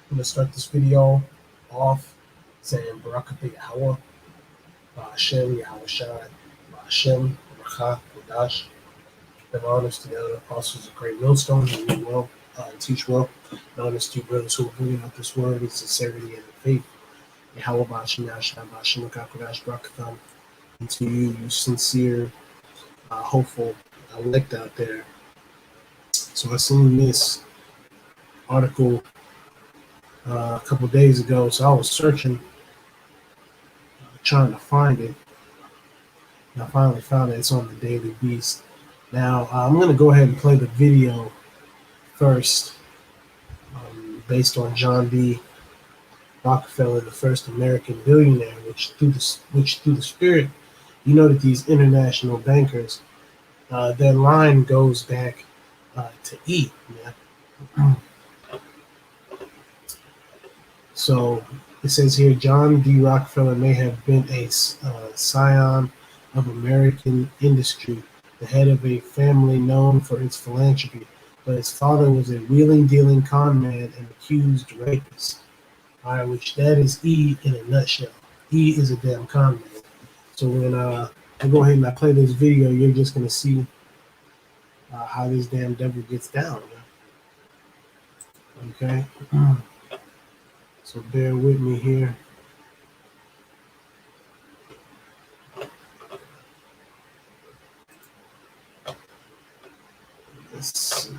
I'm gonna start this video off saying Barakatah Yahweh, Ba'ashem, Yahweh Shai, Ba'ashem, Barakah, Kodash. And honors to the other apostles of Great Millstone who read well and teach well. And honors to brothers who are bringing out this word in sincerity and in faith. Yahweh Ba'ashem, Yahweh Shai, Ba'ashem, Kodash, Barakatah. And to you, you sincere, hopeful elect out there. So I seen this article a couple days ago, so I was searching, trying to find it, and I finally found it. It's on the Daily Beast. Now I'm going to go ahead and play the video first, based on John D. Rockefeller, the first American billionaire, which through the spirit, you know that these international bankers, their line goes back to E. Yeah. So it says here, John D. Rockefeller may have been a scion of American industry, the head of a family known for its philanthropy, but his father was a wheeling, dealing con man and accused rapist. All right, which that is E in a nutshell. E is a damn con man. So when I go ahead and I play this video, you're just gonna see how this damn devil gets down. Okay. So bear with me here. Let's see.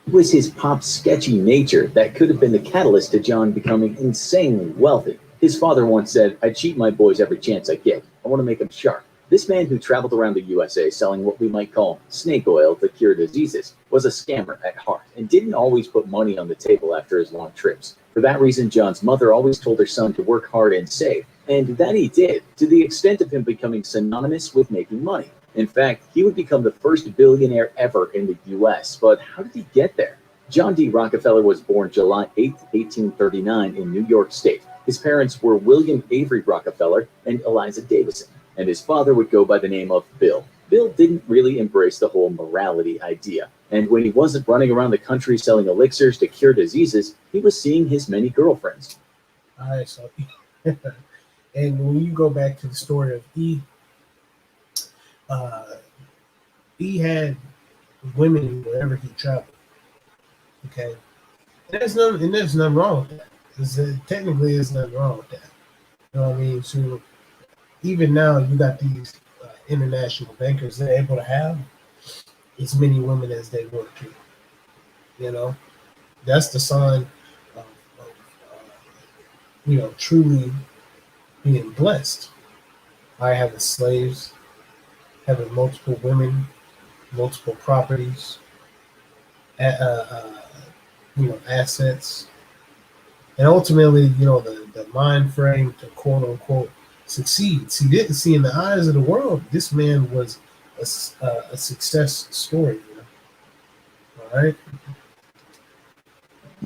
It was his pop's sketchy nature that could have been the catalyst to John becoming insanely wealthy. His father once said, "I cheat my boys every chance I get. I want to make them sharp." This man, who traveled around the USA selling what we might call snake oil to cure diseases, was a scammer at heart and didn't always put money on the table after his long trips. For that reason, John's mother always told her son to work hard and save, and that he did, to the extent of him becoming synonymous with making money. In fact, he would become the first billionaire ever in the US, but how did he get there? John D. Rockefeller was born July 8, 1839 in New York State. His parents were William Avery Rockefeller and Eliza Davison, and his father would go by the name of Bill. Bill didn't really embrace the whole morality idea, and when he wasn't running around the country selling elixirs to cure diseases, he was seeing his many girlfriends. All right, so and when you go back to the story of E, he had women wherever he traveled. Okay, there's nothing wrong with that. Technically, there's nothing wrong with that. You know what I mean? So even now, you got these international bankers. They're able to have as many women as they want to. You know, that's the sign of truly being blessed. I having slaves, having multiple women, multiple properties, assets, and ultimately, the mind frame to quote unquote succeed. See, in the eyes of the world, this man was a success story. All right.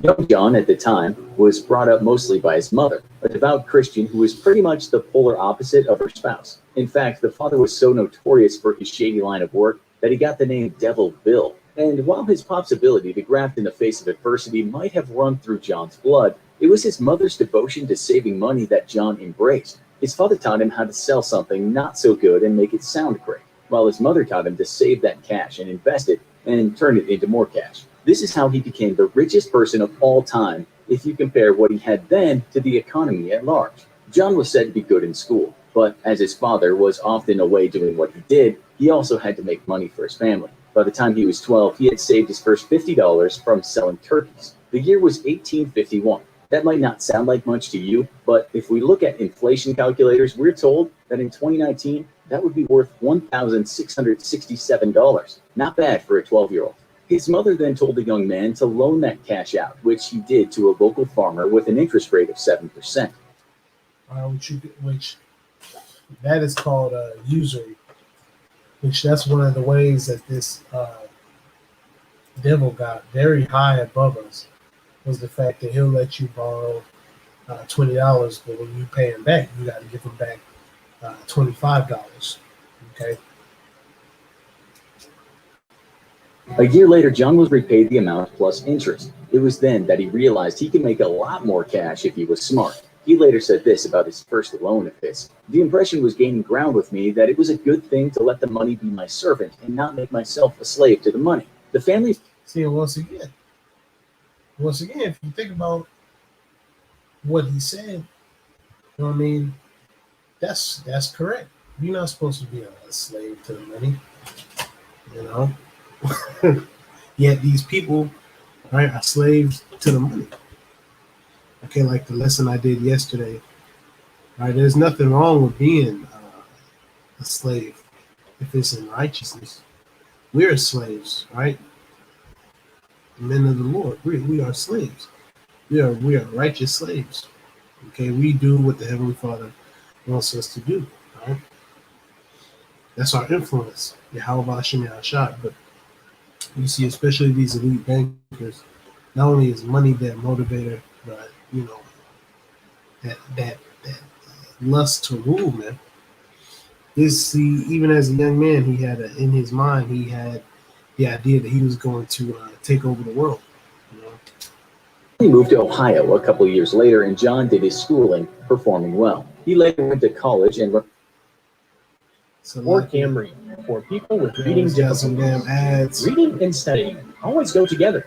Young John, at the time, was brought up mostly by his mother, a devout Christian who was pretty much the polar opposite of her spouse. In fact, the father was so notorious for his shady line of work that he got the name Devil Bill. And while his pop's ability to graft in the face of adversity might have run through John's blood, it was his mother's devotion to saving money that John embraced. His father taught him how to sell something not so good and make it sound great, while his mother taught him to save that cash and invest it and turn it into more cash. This is how he became the richest person of all time if you compare what he had then to the economy at large. John was said to be good in school, but as his father was often away doing what he did, he also had to make money for his family. By the time he was 12, he had saved his first $50 from selling turkeys. The year was 1851. That might not sound like much to you, but if we look at inflation calculators, we're told that in 2019, that would be worth $1,667. Not bad for a 12-year-old. His mother then told the young man to loan that cash out, which he did to a local farmer with an interest rate of 7%. Which that is called usury. Which that's one of the ways that this devil got very high above us, was the fact that he'll let you borrow $20, but when you pay him back, you got to give him back $25. Okay. A year later, John was repaid the amount plus interest. It was then that he realized he could make a lot more cash if he was smart. He later said this about his first loan of his. The impression was gaining ground with me that it was a good thing to let the money be my servant and not make myself a slave to the money. The family. See, once again, if you think about what he said, you know what I mean? That's correct. You're not supposed to be a slave to the money, you know? Yet these people, right, are slaves to the money. Okay, like the lesson I did yesterday, right? There's nothing wrong with being a slave if it's in righteousness. We're slaves, right? Men of the Lord. We are slaves. We are righteous slaves. Okay, we do what the Heavenly Father wants us to do. Right? That's our influence. Yahweh Hashem Yahshua. But you see, especially these elite bankers, not only is money their motivator, but you know that lust to rule, man. Even as a young man, he had in his mind, he had the idea that he was going to take over the world. You know? He moved to Ohio a couple years later, and John did his schooling, performing well. He later went to college and or Camry for people with reading difficulties. Reading and studying always go together.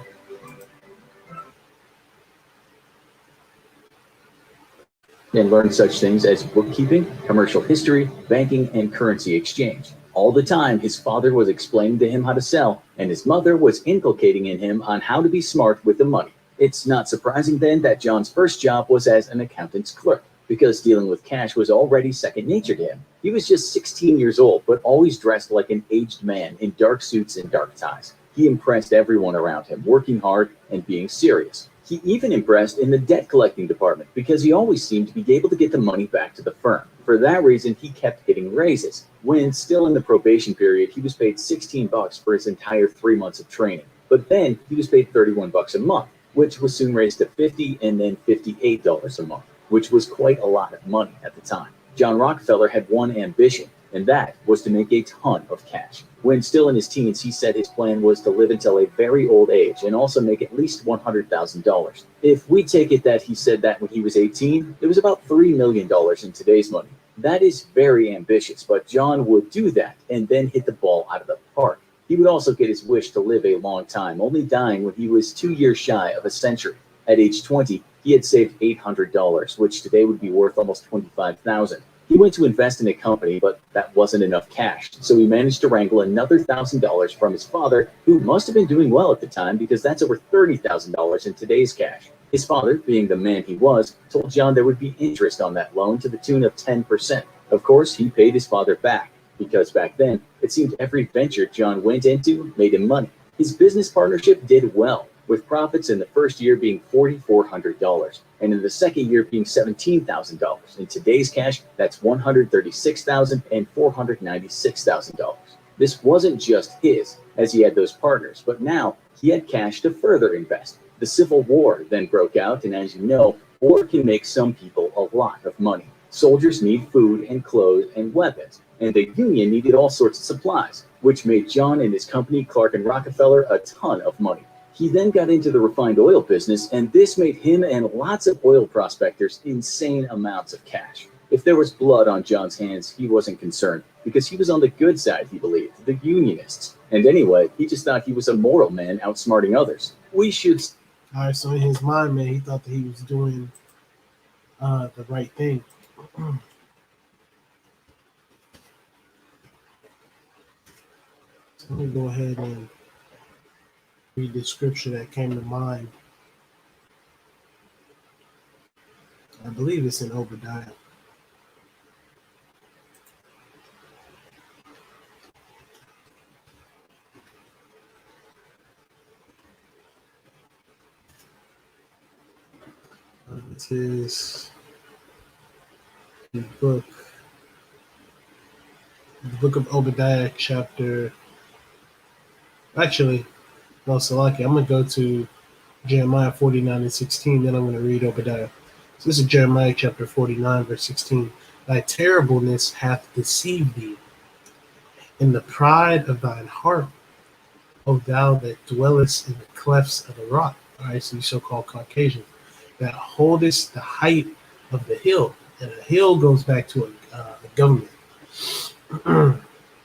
And learned such things as bookkeeping, commercial history, banking, and currency exchange. All the time, his father was explaining to him how to sell, and his mother was inculcating in him on how to be smart with the money. It's not surprising then that John's first job was as an accountant's clerk, because dealing with cash was already second nature to him. He was just 16 years old, but always dressed like an aged man in dark suits and dark ties. He impressed everyone around him, working hard and being serious. He even impressed in the debt collecting department because he always seemed to be able to get the money back to the firm. For that reason, he kept getting raises. When still in the probation period, he was paid $16 for his entire 3 months of training. But then he was paid $31 a month, which was soon raised to $50 and then $58 a month, which was quite a lot of money at the time. John Rockefeller had one ambition, and that was to make a ton of cash. When still in his teens, he said his plan was to live until a very old age and also make at least $100,000. If we take it that he said that when he was 18, it was about $3 million in today's money. That is very ambitious, but John would do that and then hit the ball out of the park. He would also get his wish to live a long time, only dying when he was 2 years shy of a century. At age 20, he had saved $800, which today would be worth almost $25,000. He went to invest in a company, but that wasn't enough cash, so he managed to wrangle another $1,000 from his father, who must have been doing well at the time because that's over $30,000 in today's cash. His father, being the man he was, told John there would be interest on that loan to the tune of 10%. Of course, he paid his father back, because back then, it seemed every venture John went into made him money. His business partnership did well, with profits in the first year being $4,400 and in the second year being $17,000. In today's cash, that's $136,000 and $496,000. This wasn't just his, as he had those partners, but now he had cash to further invest. The Civil War then broke out, and as you know, war can make some people a lot of money. Soldiers need food and clothes and weapons, and the Union needed all sorts of supplies, which made John and his company, Clark and Rockefeller, a ton of money. He then got into the refined oil business, and this made him and lots of oil prospectors insane amounts of cash. If there was blood on John's hands, he wasn't concerned, because he was on the good side, he believed, the Unionists. And anyway, he just thought he was a moral man outsmarting others. We should... All right, so in his mind, man, he thought that he was doing the right thing. So let me go ahead and read the scripture that came to mind. I believe it's in Obadiah. This is the book of Obadiah, chapter. Actually, no, Salaki. I'm gonna go to Jeremiah 49:16. Then I'm gonna read Obadiah. So this is Jeremiah chapter 49, verse 16. Thy terribleness hath deceived thee, in the pride of thine heart, O thou that dwellest in the clefts of the rock. All right, so you so-called Caucasians, that holdest the height of the hill, and a hill goes back to a government.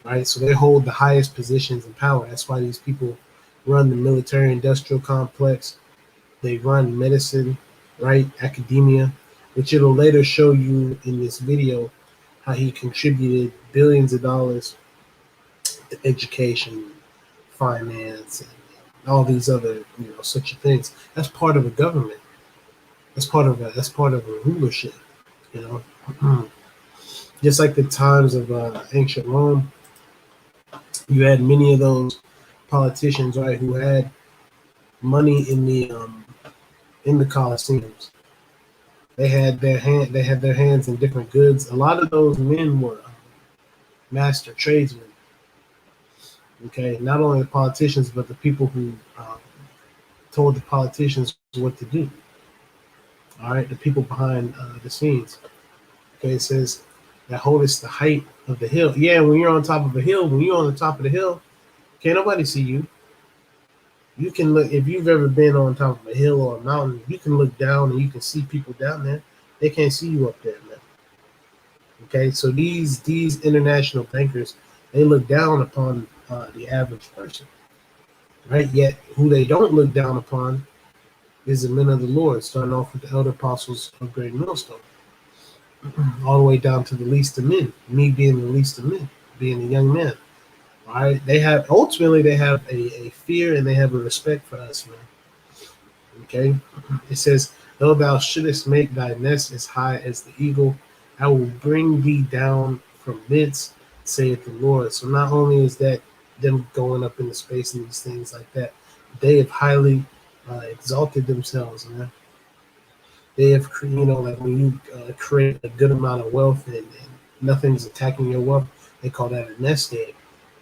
Right, so they hold the highest positions in power. That's why these people run the military-industrial complex. They run medicine, right, academia, which it'll later show you in this video how he contributed billions of dollars to education, finance, and all these other, such things. That's part of a government. That's part of a rulership. You know, just like the times of ancient Rome, you had many of those politicians, right, who had money in the Colosseums. They had their hands in different goods. A lot of those men were master tradesmen. Okay, not only the politicians, but the people who told the politicians what to do. All right, the people behind the scenes. Okay, it says that holdest the height of the hill. Yeah, when you're on top of a hill, when you're on the top of the hill, can't nobody see you. You can look, if you've ever been on top of a hill or a mountain, you can look down and you can see people down there. They can't see you up there, man. Okay, so these international bankers, they look down upon the average person, right? Yet who they don't look down upon is the men of the Lord, starting off with the elder apostles of Great Millstone, all the way down to the least of men, me being the least of men, being a young man. All right, they have a fear and they have a respect for us, man. Okay, it says, though thou shouldest make thy nest as high as the eagle, I will bring thee down from thence, saith the Lord. So not only is that them going up into space and these things like that, they have highly exalted themselves, man. They have, like when you create a good amount of wealth and nothing's attacking your wealth, they call that a nest egg.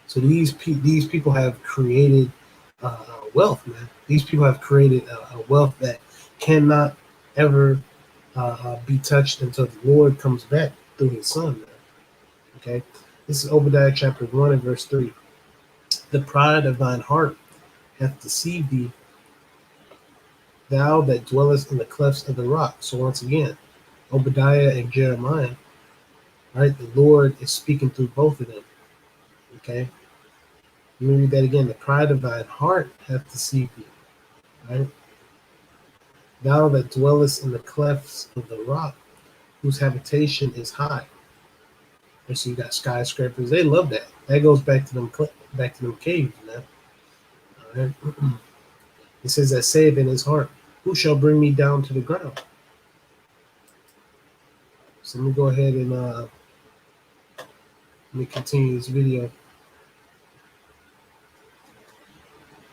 So these people have created wealth, man. These people have created a wealth that cannot ever be touched until the Lord comes back through His Son, man. Okay, this is Obadiah chapter 1 and verse 3. The pride of thine heart hath deceived thee, thou that dwellest in the clefts of the rock. So once again, Obadiah and Jeremiah, right? The Lord is speaking through both of them. Okay. Let me read that again. The pride of thine heart hath deceived thee, right? Thou that dwellest in the clefts of the rock, whose habitation is high. And so you got skyscrapers. They love that. That goes back to them caves, man. All right. It says that saith in his heart, who shall bring me down to the ground? So let me go ahead and let me continue this video.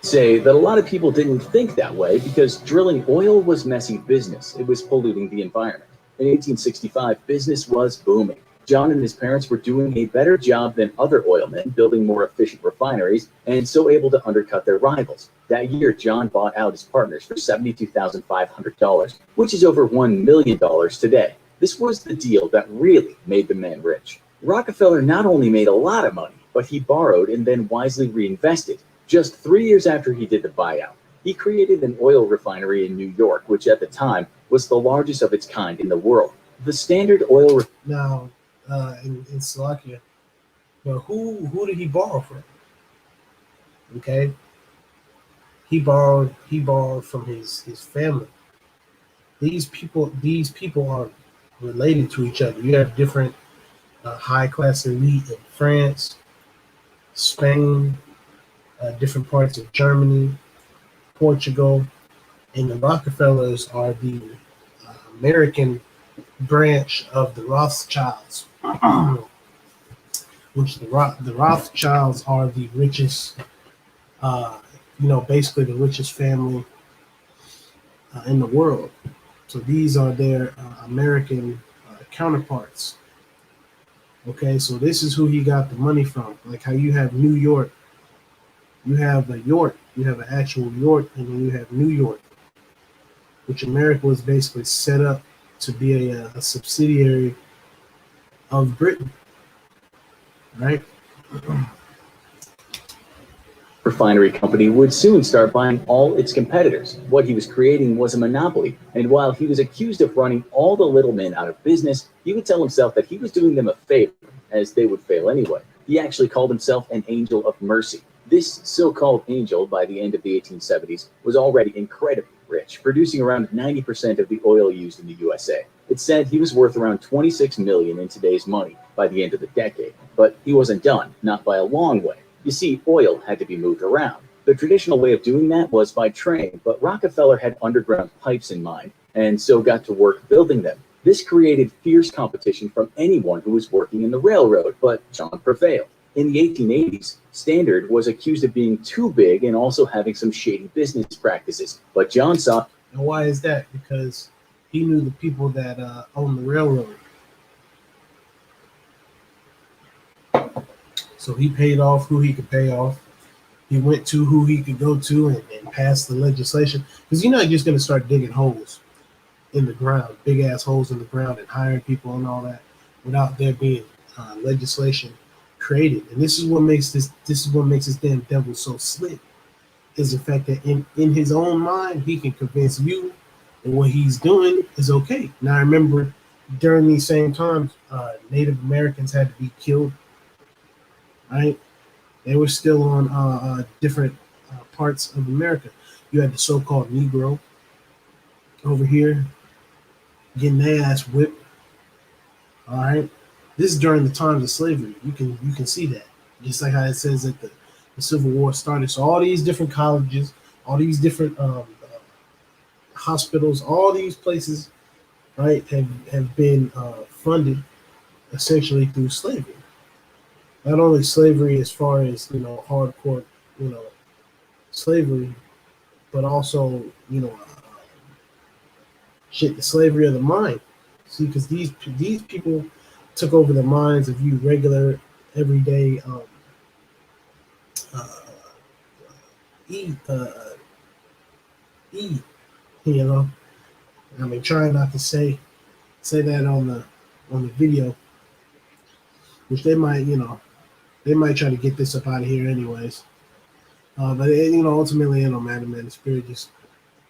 Say that a lot of people didn't think that way because drilling oil was messy business. It was polluting the environment. In 1865, business was booming. John and his parents were doing a better job than other oilmen, building more efficient refineries, and so able to undercut their rivals. That year, John bought out his partners for $72,500, which is over $1 million today. This was the deal that really made the man rich. Rockefeller not only made a lot of money, but he borrowed and then wisely reinvested. Just 3 years after he did the buyout, he created an oil refinery in New York, which at the time was the largest of its kind in the world. The Standard Oil Now, in Slovakia, but who did he borrow from? Okay, he borrowed from his family. These people are related to each other. You have different high class elite in France, Spain, different parts of Germany, Portugal, and the Rockefellers are the American branch of the Rothschilds, which the Rothschilds are the richest, basically the richest family in the world. So these are their American counterparts. Okay, so this is who he got the money from. Like how you have New York, you have a York, you have an actual York, and then you have New York, which America was basically set up to be a subsidiary of Britain, right? Refinery company would soon start buying all its competitors. What he was creating was a monopoly, and while he was accused of running all the little men out of business, he would tell himself that he was doing them a favor, as they would fail anyway. He actually called himself an angel of mercy. This so-called angel, by the end of the 1870s, was already incredibly rich, producing around 90% of the oil used in the USA. It said he was worth around 26 million in today's money by the end of the decade, but he wasn't done, not by a long way. You see, oil had to be moved around. The traditional way of doing that was by train, but Rockefeller had underground pipes in mind, and so got to work building them. This created fierce competition from anyone who was working in the railroad, but John prevailed. In the 1880s, Standard was accused of being too big and also having some shady business practices, but John saw. And why is that? Because he knew the people that owned the railroad. So he paid off who he could pay off. He went to who he could go to and passed the legislation. Because you're not just going to start digging holes in the ground, big ass holes in the ground, and hiring people and all that without there being legislation created. And this is what makes this damn devil so slick, is the fact that in his own mind he can convince you that what he's doing is okay. Now I remember during these same times, Native Americans had to be killed. Right, they were still on different parts of America. You had the so-called Negro over here getting their ass whipped. All right, this is during the times of slavery. You can see that, just like how it says that the Civil War started. So all these different colleges, all these different hospitals, all these places, right, have been funded essentially through slavery. Not only slavery as far as, hardcore, slavery, but also, the slavery of the mind. See, because these people took over the minds of you regular, everyday, I mean, trying not to say that on the video, which they might, they might try to get this up out of here anyways. But ultimately, man, the spirit just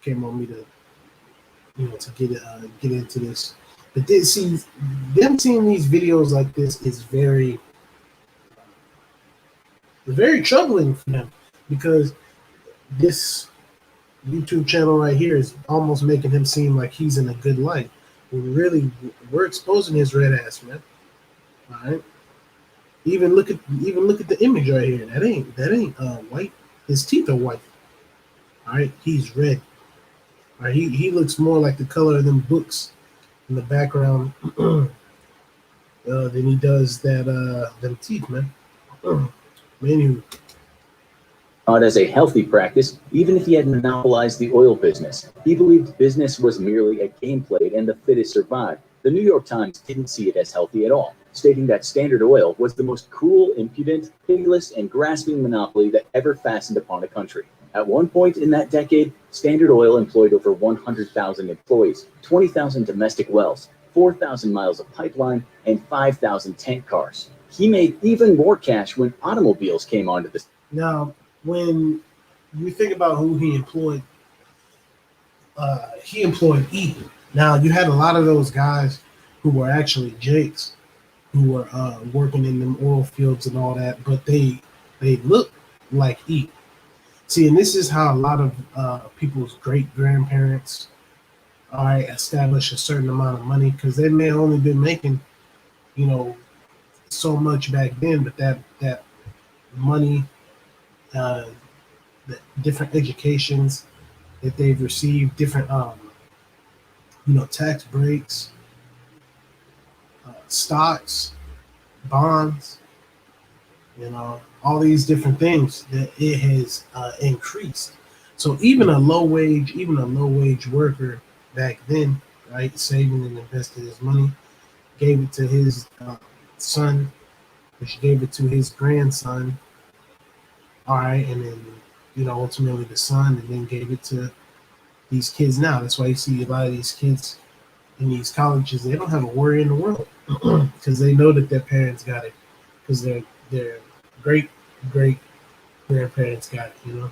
came on me to, to get into this. But them seeing these videos like this is very, very troubling for them, because this YouTube channel right here is almost making him seem like he's in a good light. We're exposing his red ass, man. All right. Even look at the image right here. That ain't white. His teeth are white. All right, he's red. All right, he looks more like the color of them books in the background than he does them teeth, man. Anywho. Not as a healthy practice, even if he had monopolized the oil business. He believed business was merely a game played and the fittest survived. The New York Times didn't see it as healthy at all, stating that Standard Oil was the most cruel, impudent, pitiless, and grasping monopoly that ever fastened upon a country. At one point in that decade, Standard Oil employed over 100,000 employees, 20,000 domestic wells, 4,000 miles of pipeline, and 5,000 tank cars. He made even more cash when automobiles came onto the. Now, when you think about who he employed E. Now, you had a lot of those guys who were actually Jakes, who were working in them oil fields and all that, but they look like E. See, and this is how a lot of people's great-grandparents establish a certain amount of money, because they may have only been making, so much back then, but that money, the different educations that they've received, different tax breaks, stocks, bonds, all these different things that it has increased. So even a low wage worker back then, right, saving and invested his money, gave it to his son, which gave it to his grandson, all right, and then ultimately the son, and then gave it to these kids now. That's why you see a lot of these kids in these colleges, they don't have a worry in the world because they know that their parents got it, because their great great grandparents got it.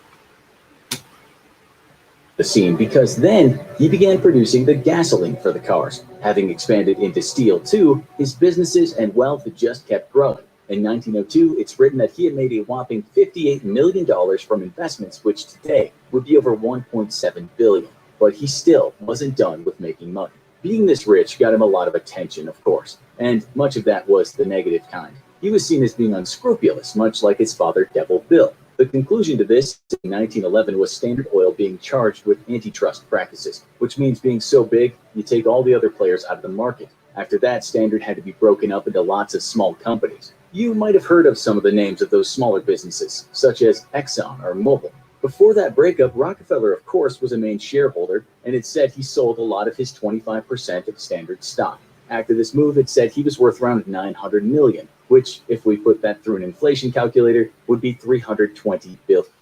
The scene, because then he began producing the gasoline for the cars. Having expanded into steel too, his businesses and wealth had just kept growing. In 1902, it's written that he had made a whopping $58 million from investments, which today would be over $1.7 billion. But he still wasn't done with making money. Being this rich got him a lot of attention, of course, and much of that was the negative kind. He was seen as being unscrupulous, much like his father, Devil Bill. The conclusion to this in 1911 was Standard Oil being charged with antitrust practices, which means being so big, you take all the other players out of the market. After that, Standard had to be broken up into lots of small companies. You might have heard of some of the names of those smaller businesses, such as Exxon or Mobil. Before that breakup, Rockefeller, of course, was a main shareholder, and it said he sold a lot of his 25% of Standard stock. After this move, it said he was worth around $900 million, which, if we put that through an inflation calculator, would be $320 billion.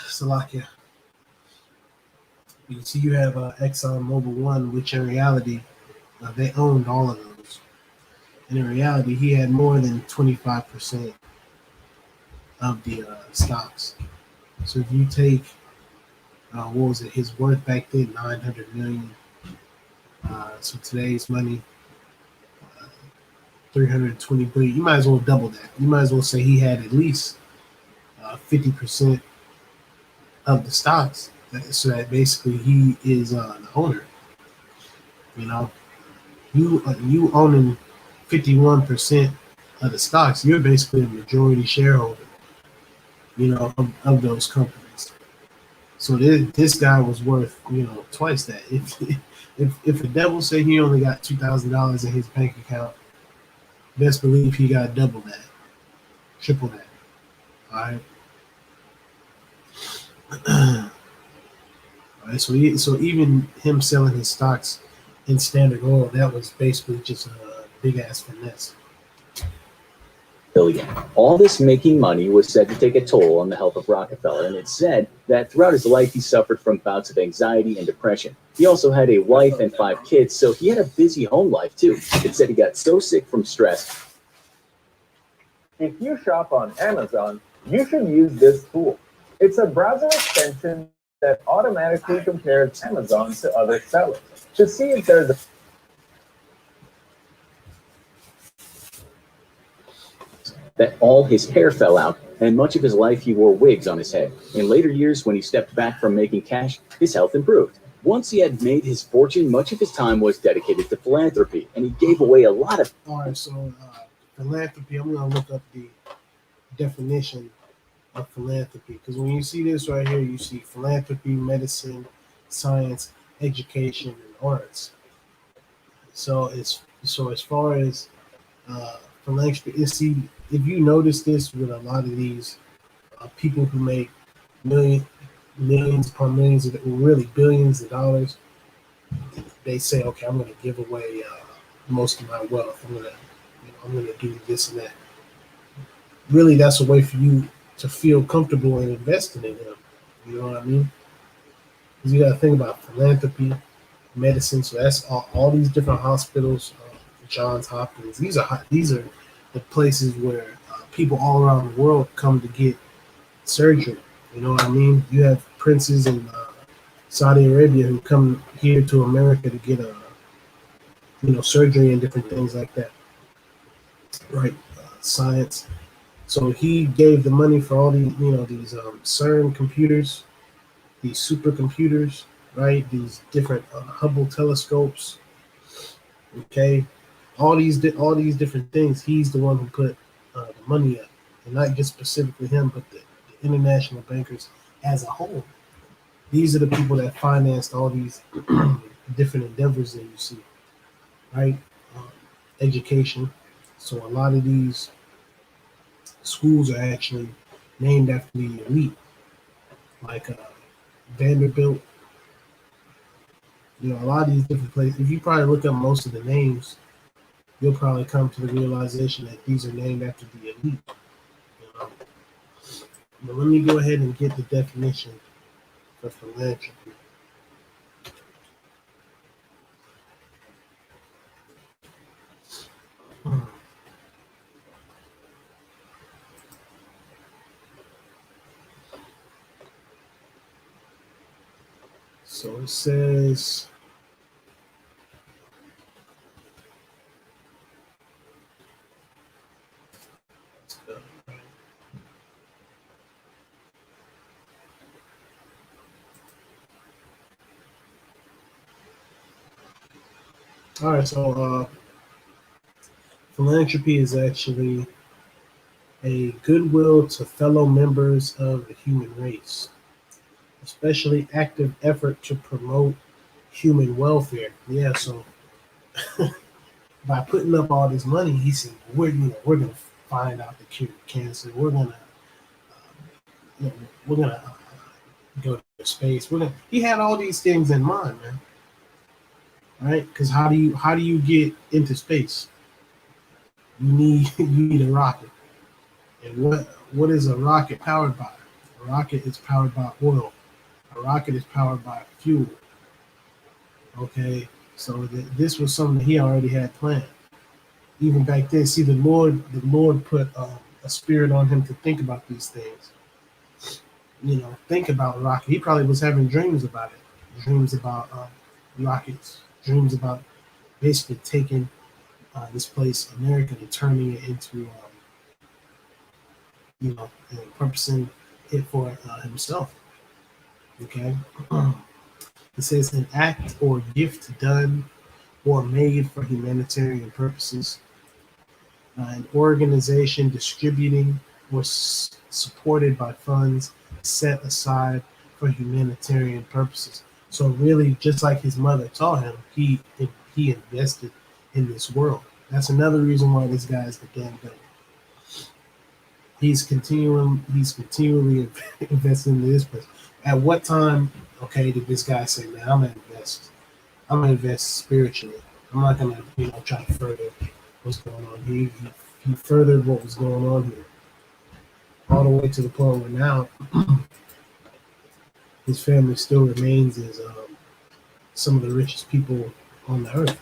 Salakia. You see, you have Exxon Mobil One, which in reality, they owned all of those. And in reality, he had more than 25% of the stocks. So if you take, what was it, his worth back then, $900 million. So today's money, 320 billion. You might as well double that. You might as well say he had at least 50% of the stocks. So that basically he is the owner. You owning 51% of the stocks, you're basically a majority shareholder. Of those companies. So this guy was worth twice that. If the devil say he only got $2,000 in his bank account, best believe he got double that, triple that. All right. All right. So even him selling his stocks in Standard Oil, that was basically just a big ass finesse. Billion. All this making money was said to take a toll on the health of Rockefeller, and it's said that throughout his life he suffered from bouts of anxiety and depression. He also had a wife and 5 kids, so he had a busy home life too. It said he got so sick from stress. If you shop on Amazon, you should use this tool. It's a browser extension that automatically compares Amazon to other sellers to see if there's a that all his hair fell out, and much of his life he wore wigs on his head. In later years, when he stepped back from making cash, his health improved. Once he had made his fortune, much of his time was dedicated to philanthropy, and he gave away a lot of... All right, so philanthropy, I'm going to look up the definition of philanthropy, because when you see this right here, you see philanthropy, medicine, science, education, and arts. So as far as philanthropy, if you notice this with a lot of these people who make millions upon millions, really billions of dollars, they say, okay, I'm going to give away most of my wealth. I'm going to do this and that. Really, that's a way for you to feel comfortable in investing in them. You know what I mean? Because you got to think about philanthropy, medicine. So that's all these different hospitals, Johns Hopkins. These are the places where people all around the world come to get surgery. You know what I mean? You have princes in Saudi Arabia who come here to America to get surgery and different things like that. Right? Science. So he gave the money for all these CERN computers, these supercomputers, right? These different Hubble telescopes. Okay, all these different things. He's the one who put the money up, and not just specifically him, but the international bankers as a whole. These are the people that financed all these different endeavors that you see, right? education. So a lot of these schools are actually named after the elite, like Vanderbilt. You know, a lot of these different places. If you probably look up most of the names, you'll probably come to the realization that these are named after the elite. You know? But let me go ahead and get the definition for philanthropy. So it says, all right, so philanthropy is actually a goodwill to fellow members of the human race, especially active effort to promote human welfare. Yeah, so by putting up all this money, he said, we're gonna find out the cure to cancer. We're gonna go to space. He had all these things in mind, man. Right? Because how do you get into space? You need a rocket. And what is a rocket powered by? A rocket is powered by oil. A rocket is powered by fuel. Okay, so this was something he already had planned. Even back then, see, the Lord put a spirit on him to think about these things. You know, think about a rocket. He probably was having dreams about it, dreams about rockets, dreams about basically taking this place, America, and turning it into, you know, and purposing it for himself. Okay. It says an act or gift done or made for humanitarian purposes. An organization distributing or supported by funds set aside for humanitarian purposes. So really, just like his mother taught him, he invested in this world. That's another reason why this guy is the damn goat. He's continually investing in this place. At what time, okay, did this guy say, man, I'm gonna invest spiritually. I'm not gonna, try to further what's going on. He furthered what was going on here. All the way to the point where now his family still remains as some of the richest people on the earth.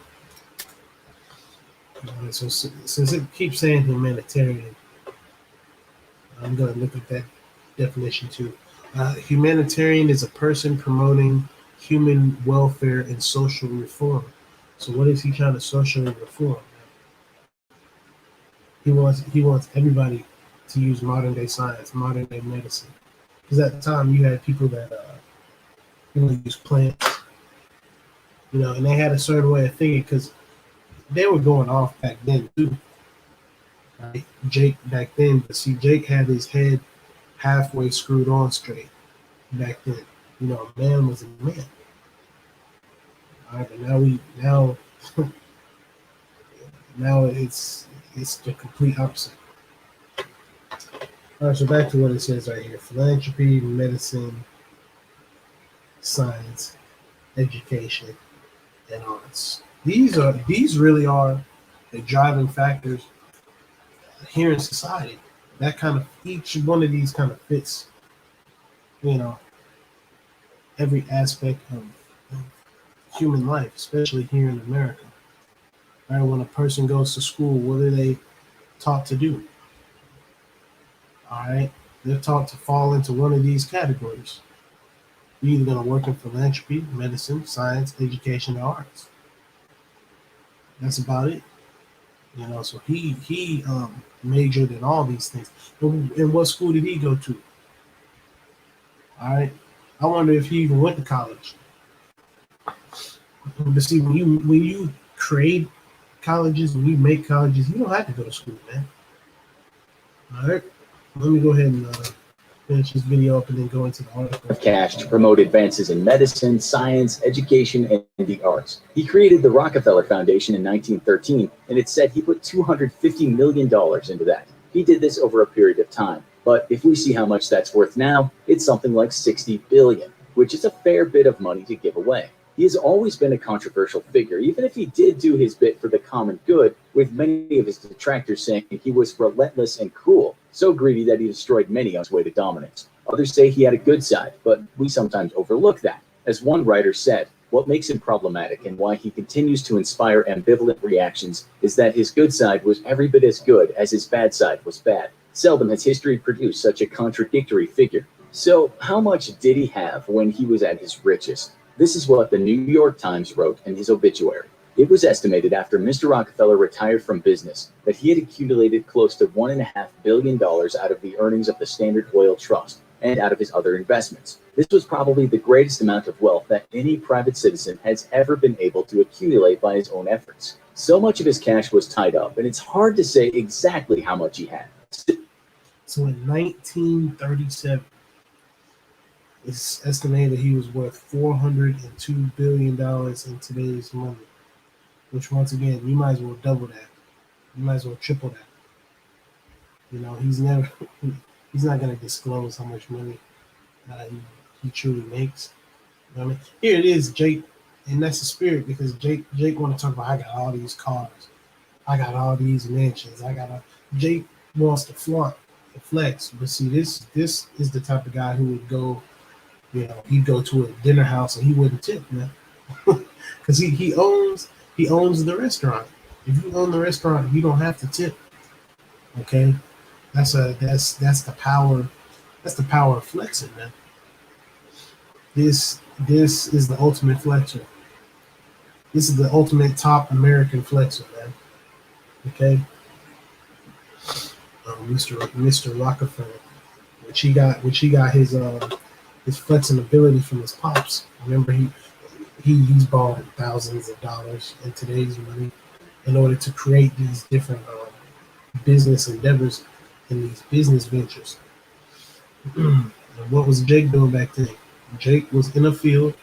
So since it keeps saying humanitarian, I'm going to look at that definition too. Humanitarian is a person promoting human welfare and social reform. So what is he trying to socially reform? He wants everybody to use modern day science, modern day medicine. Because at the time you had people that use plants, and they had a certain way of thinking because they were going off back then too. Right? Jake back then, but see, Jake had his head halfway screwed on straight back then. A man was a man. All right, but now it's the complete opposite. All right, so back to what it says right here: philanthropy, medicine, science, education, and arts. These really are the driving factors here in society. That kind of, each one of these kind of fits, every aspect of human life, especially here in America. Right? When a person goes to school, what are they taught to do? All right, they're taught to fall into one of these categories. You're either going to work in philanthropy, medicine, science, education, or arts. That's about it. So he majored in all these things. And what school did he go to? All right, I wonder if he even went to college. But see, when you create colleges, when you make colleges, you don't have to go to school, man. All right, let me go ahead and finish this video up and then go into the article. Cash to promote advances in medicine, science, education, and the arts. He created the Rockefeller Foundation in 1913, and it's said he put $250 million into that. He did this over a period of time, but if we see how much that's worth now, it's something like $60 billion, which is a fair bit of money to give away. He has always been a controversial figure, even if he did do his bit for the common good, with many of his detractors saying he was relentless and cruel, so greedy that he destroyed many on his way to dominance. Others say he had a good side, but we sometimes overlook that. As one writer said, what makes him problematic and why he continues to inspire ambivalent reactions is that his good side was every bit as good as his bad side was bad. Seldom has history produced such a contradictory figure. So, how much did he have when he was at his richest? This is what the New York Times wrote in his obituary. It was estimated after Mr. Rockefeller retired from business that he had accumulated close to $1.5 billion out of the earnings of the Standard Oil Trust and out of his other investments. This was probably the greatest amount of wealth that any private citizen has ever been able to accumulate by his own efforts. So much of his cash was tied up, and it's hard to say exactly how much he had. So in 1937, it's estimated he was worth $402 billion in today's money, which once again, you might as well double that. You might as well triple that. You know, he's not going to disclose how much money he truly makes. You know what I mean? Here it is, Jake, and that's the spirit, because Jake want to talk about, I got all these cars, I got all these mansions, Jake wants to flaunt and flex, but see, this is the type of guy who would go, you know, he'd go to a dinner house and he wouldn't tip, man, because he owns the restaurant. If you own the restaurant, you don't have to tip. Okay, that's the power. That's the power of flexing, man. This is the ultimate flexor. This is the ultimate top American flexor, man. Okay, Mr. Rockefeller, which he got his flexing ability from his pops. Remember, he's borrowed thousands of dollars in today's money in order to create these different business endeavors and these business ventures. And what was Jake doing back then? Jake was in a field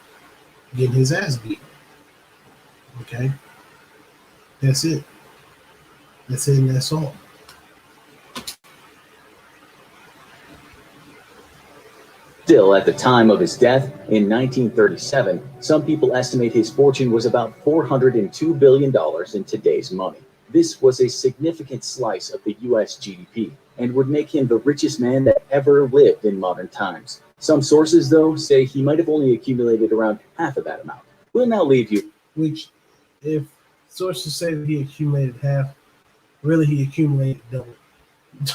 getting his ass beat. Okay, that's it. That's it, and that's all. Still, at the time of his death in 1937, some people estimate his fortune was about $402 billion in today's money. This was a significant slice of the US GDP and would make him the richest man that ever lived in modern times. Some sources, though, say he might have only accumulated around half of that amount. We'll now leave you. Which, if sources say that he accumulated half, really he accumulated double.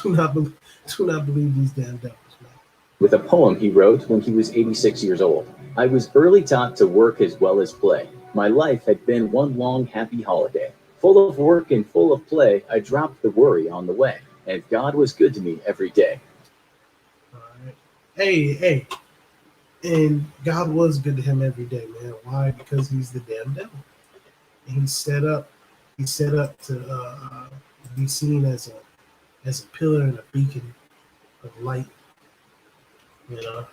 Do not believe these damn devils, man. With a poem he wrote when he was 86 years old. I was early taught to work as well as play. My life had been one long happy holiday. Full of work and full of play, I dropped the worry on the way, and God was good to me every day. All right. Hey. And God was good to him every day, man. Why? Because he's the damn devil. And he's set up to be seen as a pillar and a beacon of light, you know,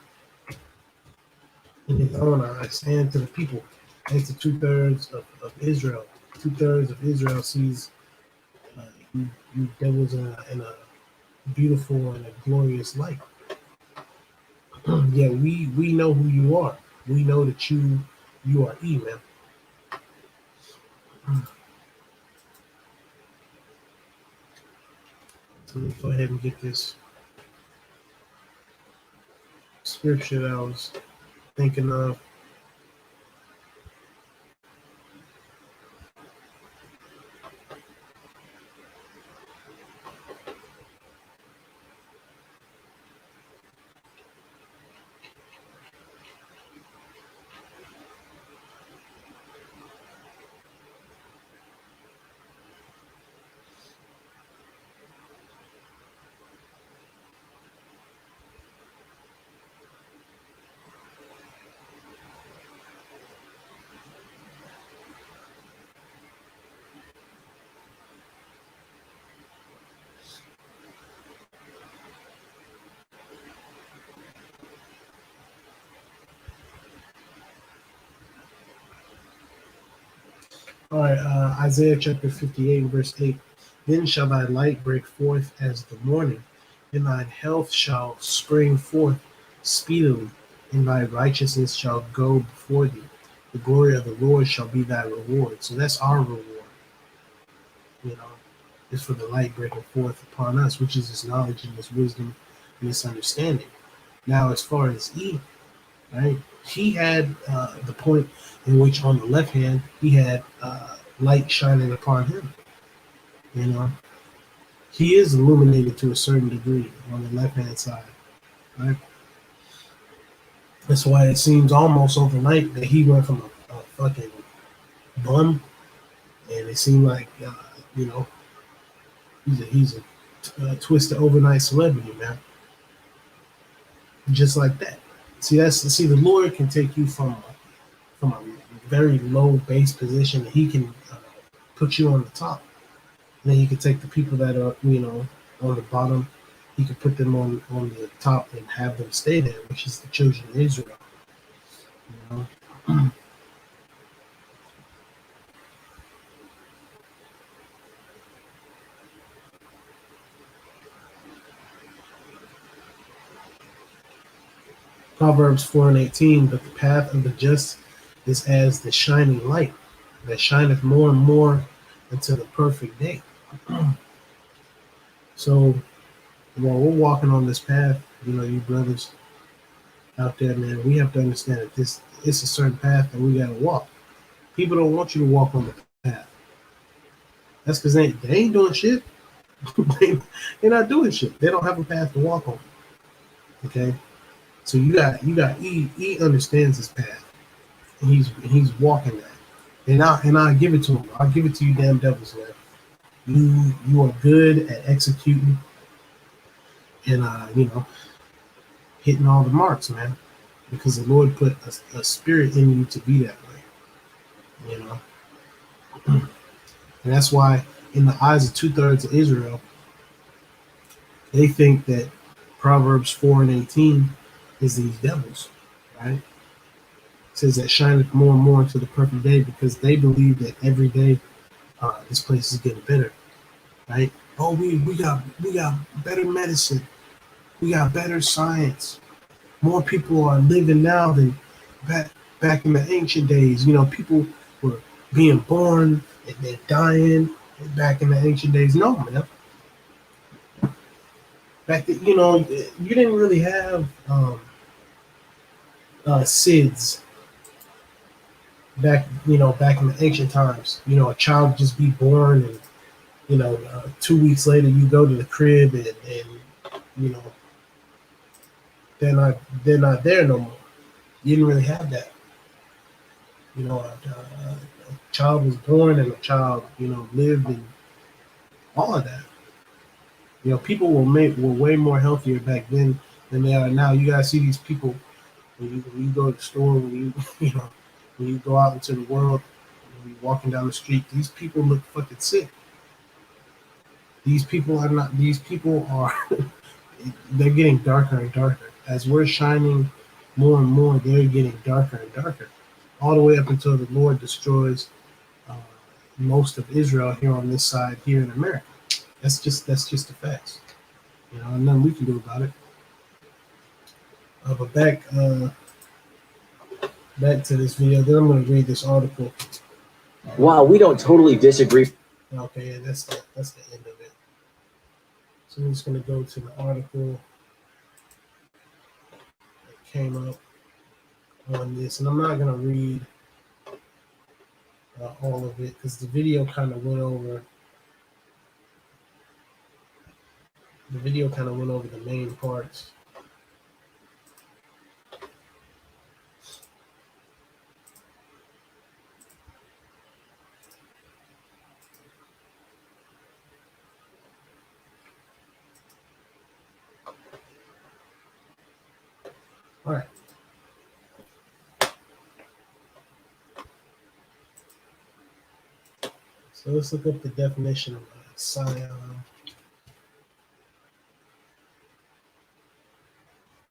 in his own eyes, and to the people, and to 2/3 of Israel. 2/3 of Israel sees you devils in a beautiful and a glorious light. Yeah, we know who you are. We know that you are E, man. So let's go ahead and get this scripture that I was thinking of. All right, Isaiah chapter 58, verse 8. Then shall thy light break forth as the morning, and thine health shall spring forth speedily, and thy righteousness shall go before thee. The glory of the Lord shall be thy reward. So that's our reward, you know, is for the light breaking forth upon us, which is his knowledge and his wisdom and his understanding. Now, as far as E, right, he had the point in which on the left hand, he had light shining upon him. You know, he is illuminated to a certain degree on the left hand side, right? That's why it seems almost overnight that he went from a fucking bum, and it seemed like, you know, he's a twisted overnight celebrity, man. Just like that. See, the Lord can take you from a very low base position. He can put you on the top. And then he can take the people that are, you know, on the bottom. He could put them on the top and have them stay there, which is the children of Israel. You know? Proverbs 4:18, but the path of the just is as the shining light that shineth more and more until the perfect day. So while we're walking on this path, you know, you brothers out there, man, we have to understand that this it's a certain path that we gotta walk. People don't want you to walk on the path. That's because they ain't doing shit. they, they're not doing shit. They don't have a path to walk on. Okay, so you got E. E understands his path, and he's walking that. And I give it to him. I'll give it to you, damn devils, man. You are good at executing and you know, hitting all the marks, man. Because the Lord put a spirit in you to be that way, you know. And that's why, in the eyes of 2/3 of Israel, they think that Proverbs 4:18 is these devils, right? It says that shineth more and more into the perfect day because they believe that every day this place is getting better, right? Oh, we got better medicine, we got better science. More people are living now than back in the ancient days. You know, people were being born and they're dying back in the ancient days. No, man. Back then, you know, you didn't really have SIDS back in the ancient times. You know, a child would just be born, and you know, 2 weeks later you go to the crib, and you know, they're not there no more. You didn't really have that. You know, a child was born, and a child, you know, lived, and all of that. You know, people were way more healthier back then than they are now. You guys see these people when you go to the store, when you you know, when you go out into the world, when you're walking down the street, these people look fucking sick. These people are not. These people are. They're getting darker and darker as we're shining more and more. They're getting darker and darker, all the way up until the Lord destroys uh, most of Israel here on this side here in America. That's just the facts. You know, nothing we can do about it. But back to this video. Then I'm going to read this article. While we don't totally disagree. Okay, yeah, that's the end of it. So I'm just going to go to the article that came up on this, and I'm not going to read all of it because the video kind of went over. The video kind of went over the main parts. All right. So let's look up the definition of scion.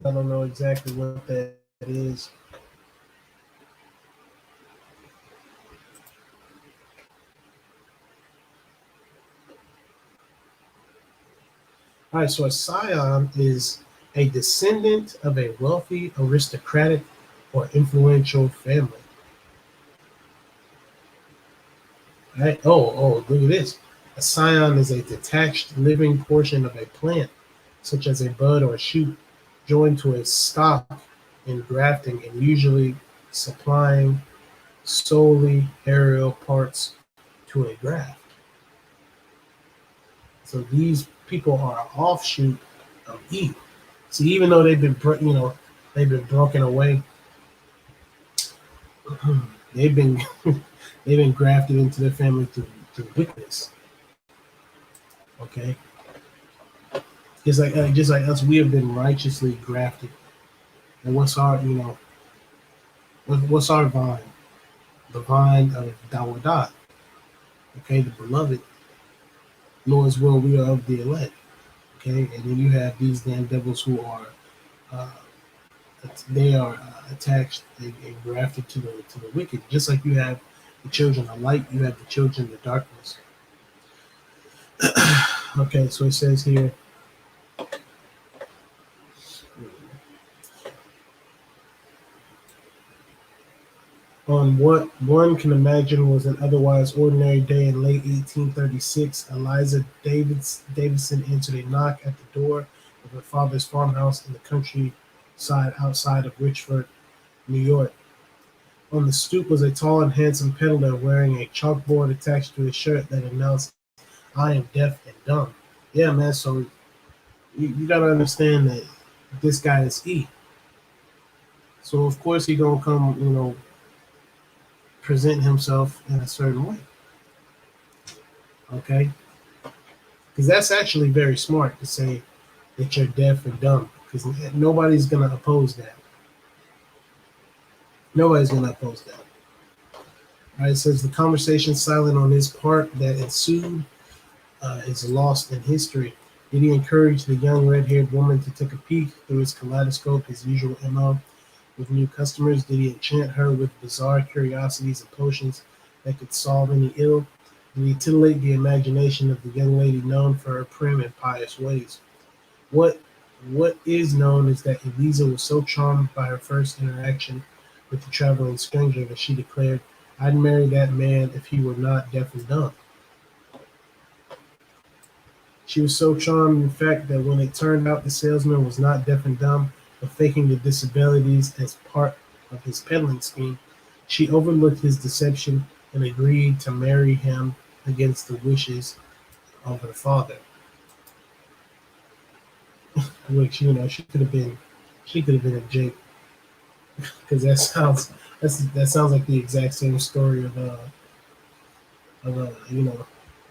I don't know exactly what that is. All right, so a scion is a descendant of a wealthy, aristocratic, or influential family. All right. Oh, look at this. A scion is a detached living portion of a plant, such as a bud or a shoot, joined to a stalk in grafting and usually supplying solely aerial parts to a graft. So these people are an offshoot of Eve. See, even though they've been broken away, they've been they've been grafted into their family through wickedness. Okay, just like us, we have been righteously grafted. And what's our what's our vine? The vine of Dawadah. Okay, the beloved. Lord's will, we are of the elect. Okay, and then you have these damn devils who are uh, they are attached and grafted to the wicked. Just like you have the children of light, you have the children of darkness. Okay, so it says here. On what one can imagine was an otherwise ordinary day in late 1836, Eliza Davidson answered a knock at the door of her father's farmhouse in the countryside outside of Richford, New York. On the stoop was a tall and handsome peddler wearing a chalkboard attached to his shirt that announced, "I am deaf and dumb." Yeah, man, so you got to understand that this guy is E. So, of course, he going to come, present himself in a certain way. Okay? Because that's actually very smart to say that you're deaf and dumb, because nobody's going to oppose that. Nobody's going to oppose that. All right, it says the conversation silent on his part that ensued is lost in history. Did he encourage the young red-haired woman to take a peek through his kaleidoscope, his usual MO? With new customers, did he enchant her with bizarre curiosities and potions that could solve any ill? Did he titillate the imagination of the young lady known for her prim and pious ways? What is known is that Eliza was so charmed by her first interaction with the traveling stranger that she declared, "I'd marry that man if he were not deaf and dumb." She was so charmed, in fact, that when it turned out the salesman was not deaf and dumb, but faking the disabilities as part of his peddling scheme, she overlooked his deception and agreed to marry him against the wishes of her father. Which she could have been a Jake, because that sounds like the exact same story of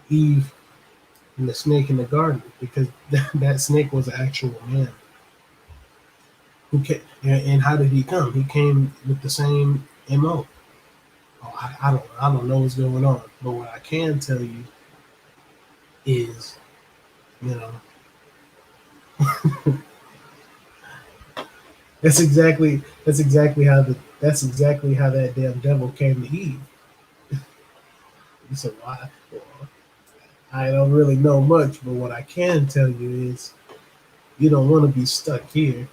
Eve and the snake in the garden, because that snake was an actual man. Who came, and how did he come? He came with the same MO. Oh, I don't know what's going on, but what I can tell you is, that's exactly how that damn devil came to Eve. He said, "Why? Well, I don't really know much, but what I can tell you is, you don't want to be stuck here.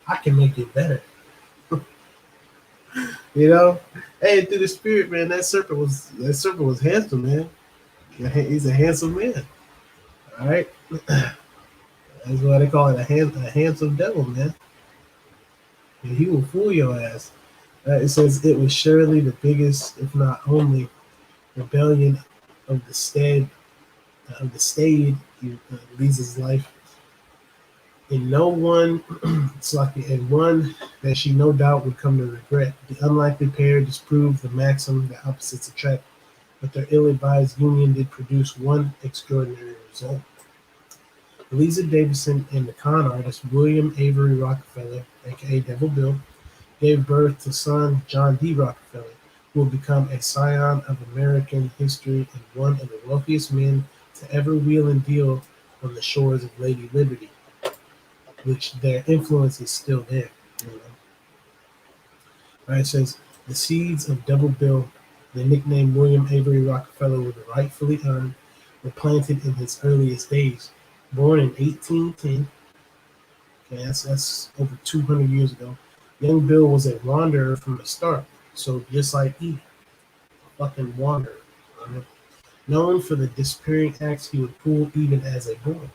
I can make it better." Hey, through the spirit, man, that serpent was handsome, man. He's a handsome man. All right, that's why they call it a handsome devil, man. And he will fool your ass. It says it was surely the biggest, if not only, rebellion of the staid Lisa's life. In no one, and one that she no doubt would come to regret. The unlikely pair disproved the maxim that opposites attract, but their ill-advised union did produce one extraordinary result. Eliza Davidson and the con artist William Avery Rockefeller, aka Devil Bill, gave birth to son John D. Rockefeller, who will become a scion of American history and one of the wealthiest men to ever wheel and deal on the shores of Lady Liberty, which their influence is still there. All right, it says the seeds of Double Bill, the nickname William Avery Rockefeller would rightfully earn, were planted in his earliest days. Born in 1810. Okay, that's over 200 years ago. Young Bill was a wanderer from the start. So just like Eve, a fucking wanderer. Right? Known for the disappearing acts he would pull even as a boy.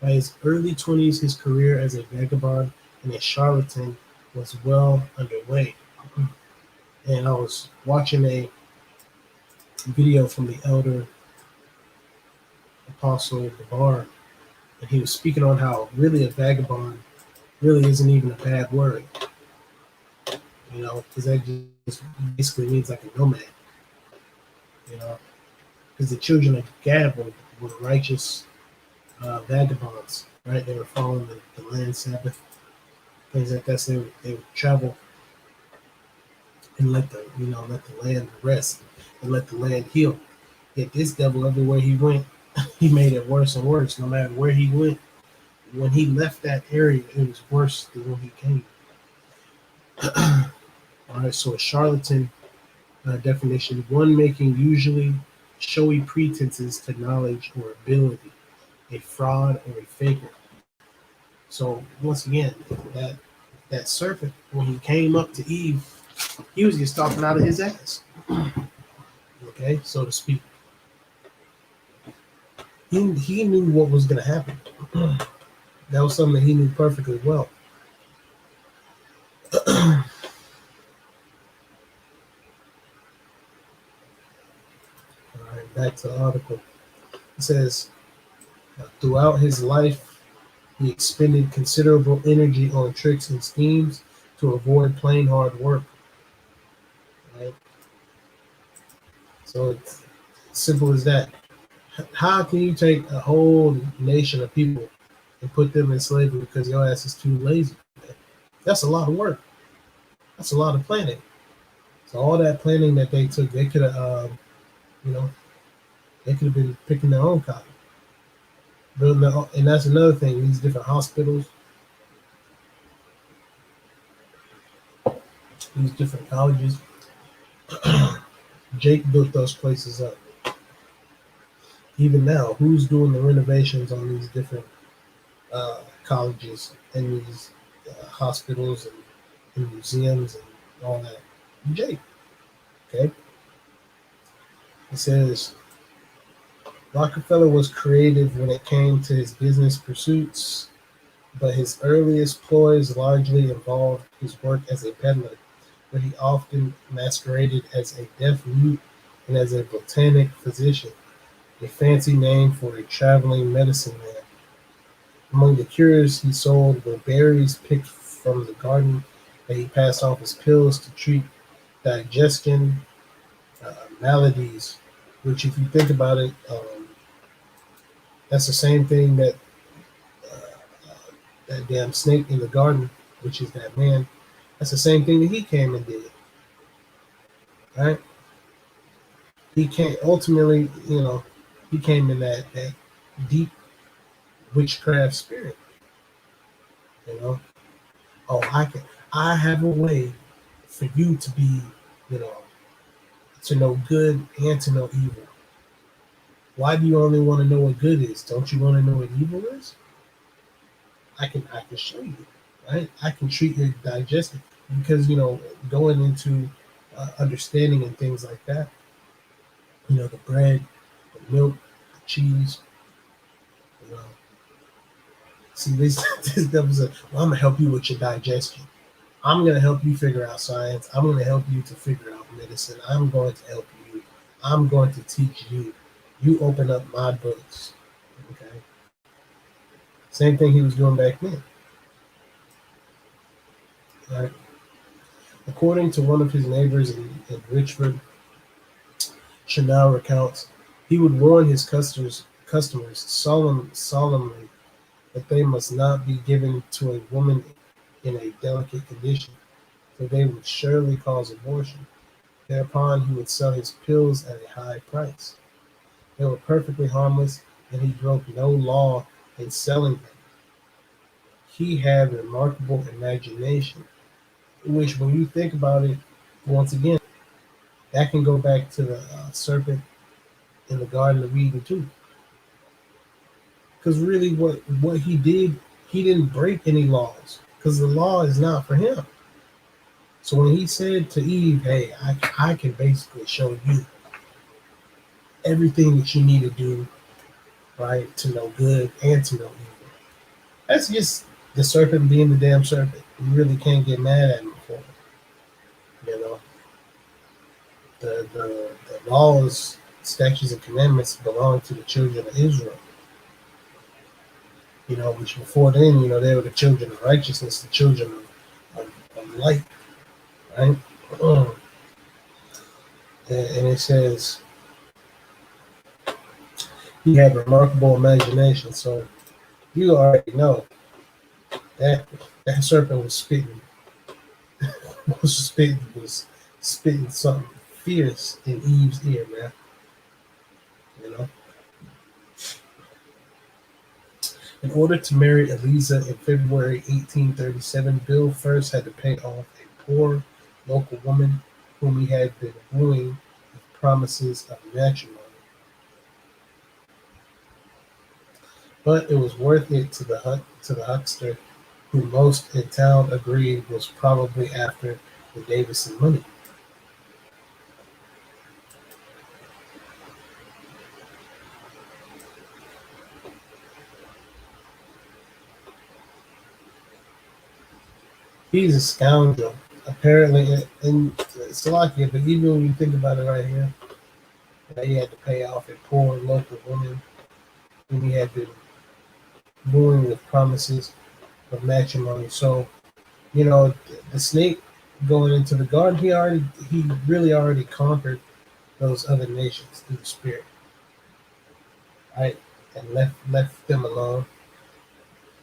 By his early 20s, his career as a vagabond and a charlatan was well underway. And I was watching a video from the elder apostle Bar, and he was speaking on how really a vagabond really isn't even a bad word, because that just basically means like a nomad, you know, because the children of Gad were righteous vagabonds, right? They were following the land Sabbath, things like that. So they would travel and let the land rest and let the land heal. Yet this devil, everywhere he went, he made it worse and worse. No matter where he went, when he left that area, it was worse than when he came. All right, so a charlatan definition: one making usually showy pretenses to knowledge or ability, a fraud or a faker. So once again, that serpent, when he came up to Eve, he was just talking out of his ass. Okay, so to speak. He knew what was going to happen. That was something that he knew perfectly well. All right, back to the article. It says, throughout his life, he expended considerable energy on tricks and schemes to avoid plain hard work. Right? So it's simple as that. How can you take a whole nation of people and put them in slavery because your ass is too lazy? That's a lot of work. That's a lot of planning. So all that planning that they took, they could have, they could have been picking their own cotton. And that's another thing. These different hospitals, these different colleges. Jake built those places up. Even now, who's doing the renovations on these different colleges and these hospitals and museums and all that? Jake. Okay. It says Rockefeller was creative when it came to his business pursuits, but his earliest ploys largely involved his work as a peddler, where he often masqueraded as a deaf mute and as a botanic physician, a fancy name for a traveling medicine man. Among the cures he sold were berries picked from the garden that he passed off as pills to treat digestion maladies, which, if you think about it, that's the same thing that that damn snake in the garden, which is that man, that's the same thing that he came and did. Right? He came ultimately, he came in that deep witchcraft spirit. Oh, I have a way for you to be, to know good and to know evil. Why do you only want to know what good is? Don't you want to know what evil is? I can show you, right? I can treat your digestion because going into understanding and things like that. The bread, the milk, the cheese. See, this devil's like, well, I'm gonna help you with your digestion. I'm gonna help you figure out science. I'm gonna help you to figure out medicine. I'm going to help you. I'm going to teach you. You open up my books. Okay. Same thing he was doing back then. All right. According to one of his neighbors in Richford, Chanel recounts, he would warn his customers solemnly that they must not be given to a woman in a delicate condition, for they would surely cause abortion. Thereupon he would sell his pills at a high price. They were perfectly harmless, and he broke no law in selling them. He had a remarkable imagination, which, when you think about it, once again, that can go back to the serpent in the Garden of Eden too. Because really, what he did, he didn't break any laws. Because the law is not for him. So when he said to Eve, "Hey, I can basically show you everything that you need to do, right, to know good and to know evil." That's just the serpent being the damn serpent. You really can't get mad at him for it. You know, the laws, statutes, and commandments belong to the children of Israel. You know, which before then, you know, they were the children of righteousness, the children of light, right? And it says he had remarkable imagination. So you already know that that serpent was spitting was spitting something fierce in Eve's ear, man. You know. In order to marry Eliza in February 1837, Bill first had to pay off a poor local woman whom he had been wooing with promises of matrimony. But it was worth it to the huckster, who most in town agreed was probably after the Davison money. He's a scoundrel, apparently, and Slovakia, but even when you think about it right here, that he had to pay off a poor local woman whom he had been wooing with promises of matrimony. So, you know, the snake going into the garden, he really already conquered those other nations through the spirit, right? And left them alone.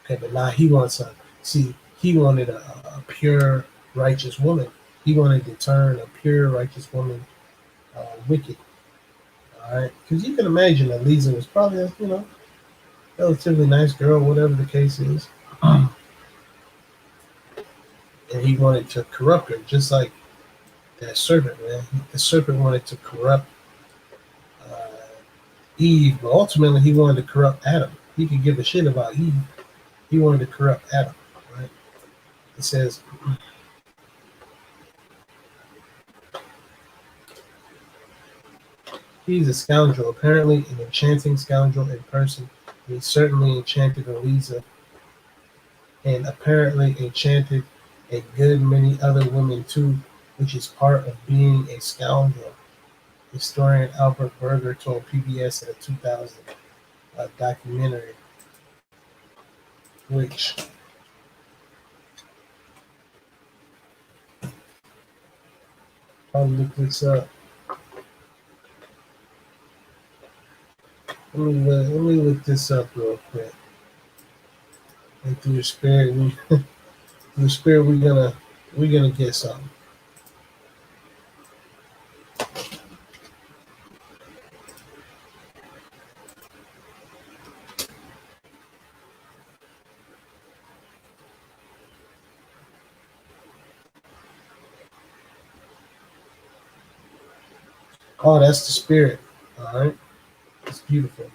Okay, but now he wants he wanted a pure, righteous woman. He wanted to turn a pure, righteous woman wicked. All right, because you can imagine that Lisa was probably a, you know, relatively nice girl, whatever the case is. And he wanted to corrupt her, just like that serpent, man. The serpent wanted to corrupt uh, Eve, but ultimately he wanted to corrupt Adam. He could give a shit about Eve. He wanted to corrupt Adam, right? It says, he's a scoundrel, apparently an enchanting scoundrel in person. He certainly enchanted Eliza and apparently enchanted a good many other women too, which is part of being a scoundrel. Historian Albert Berger told PBS in a 2000 documentary, which I'll look this up. Let me look this up real quick. And through the spirit, we're gonna get something. Oh, that's the spirit. All right, it's beautiful.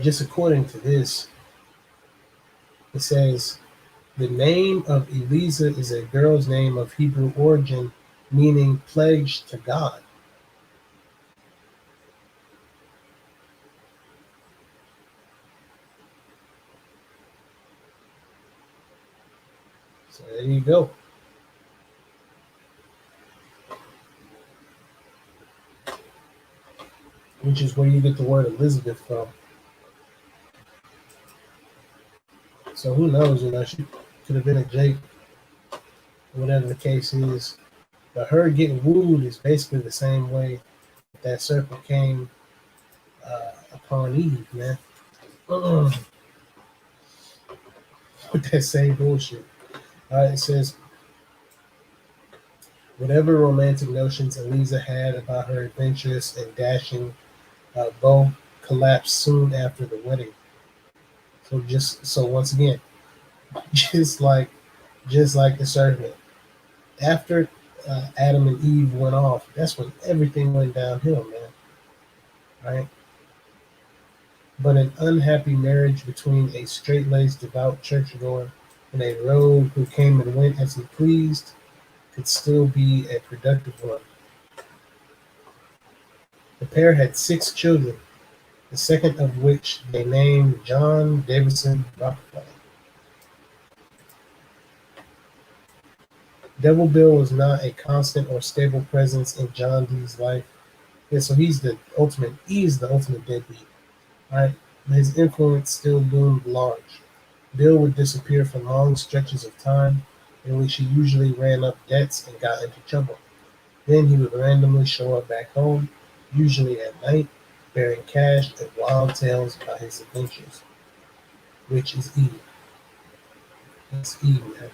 Just according to this, it says the name of Eliza is a girl's name of Hebrew origin, meaning pledged to God. So there you go. Which is where you get the word Elizabeth from. So who knows, you know, she could have been a Jake, whatever the case is. But her getting wooed is basically the same way that serpent came upon Eve, man. With that same bullshit. It says, whatever romantic notions Eliza had about her adventurous and dashing beau collapsed soon after the wedding. So once again, just like the serpent, after Adam and Eve went off, that's when everything went downhill, man. right? But an unhappy marriage between a straight-laced, devout churchgoer and a rogue who came and went as he pleased could still be a productive one. The pair had 6 children, the second of which they named John Davison Rockefeller. Devil Bill was not a constant or stable presence in John D's life. Yeah, so he's the ultimate deadbeat, right? But his influence still loomed large. Bill would disappear for long stretches of time, in which he usually ran up debts and got into trouble. Then he would randomly show up back home, usually at night, bearing cash and wild tales about his adventures, which is Eden. It's Eden, man.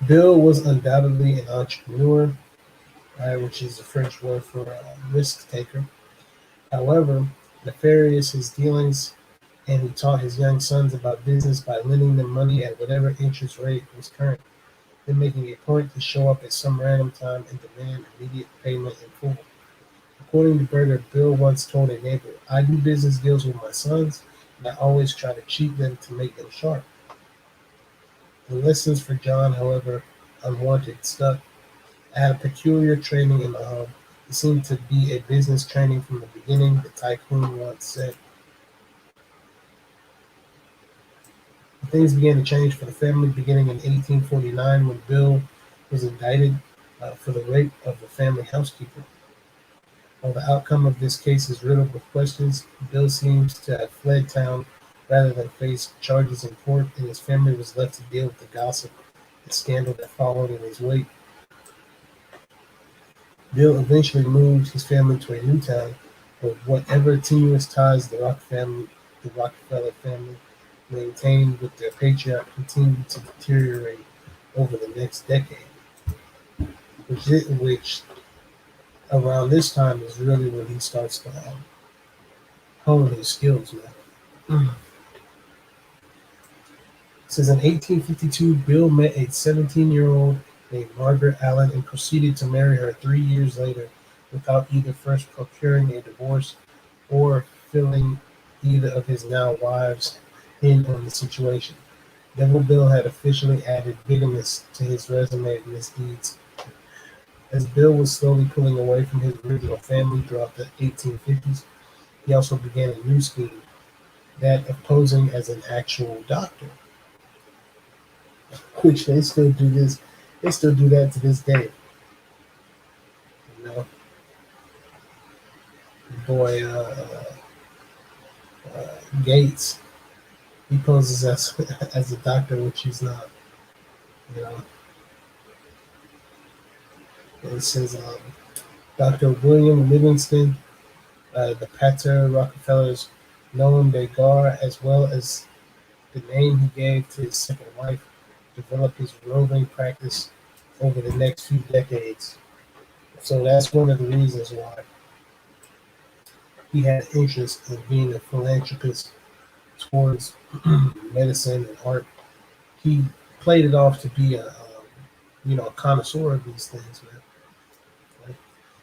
Bill was undoubtedly an entrepreneur, right, which is the French word for risk taker. However, nefarious his dealings, and he taught his young sons about business by lending them money at whatever interest rate was current, then making a point to show up at some random time and demand immediate payment in full. According to Berger, Bill once told a neighbor, "I do business deals with my sons, and I always try to cheat them to make them sharp." The lessons for John, however, unwanted, stuck. "I had a peculiar training in the home. It seemed to be a business training from the beginning," the tycoon once said. Things began to change for the family beginning in 1849 when Bill was indicted for the rape of the family housekeeper. While the outcome of this case is riddled with questions, Bill seems to have fled town rather than face charges in court, and his family was left to deal with the gossip and scandal that followed in his wake. Bill eventually moved his family to a new town, but whatever tenuous ties the Rockefeller family maintained with their patriarch continued to deteriorate over the next decade, which around this time is really when he starts to hone his skills, man. It says in 1852, Bill met a 17-year-old named Margaret Allen and proceeded to marry her 3 years later without either first procuring a divorce or filling either of his now wives in on the situation. Devil Bill had officially added bigamist to his resume of misdeeds. As Bill was slowly pulling away from his original family throughout the 1850s, he also began a new scheme, that of posing as an actual doctor, which they still do this. They still do that to this day. You know, boy Gates, he poses as a doctor, which he's not. You know, it says Dr. William Livingston, the pater Rockefellers, known Degar, as well as the name he gave to his second wife, developed his roving practice over the next few decades. So that's one of the reasons why he had interest in being a philanthropist towards medicine and art. He played it off to be a connoisseur of these things, man. Right?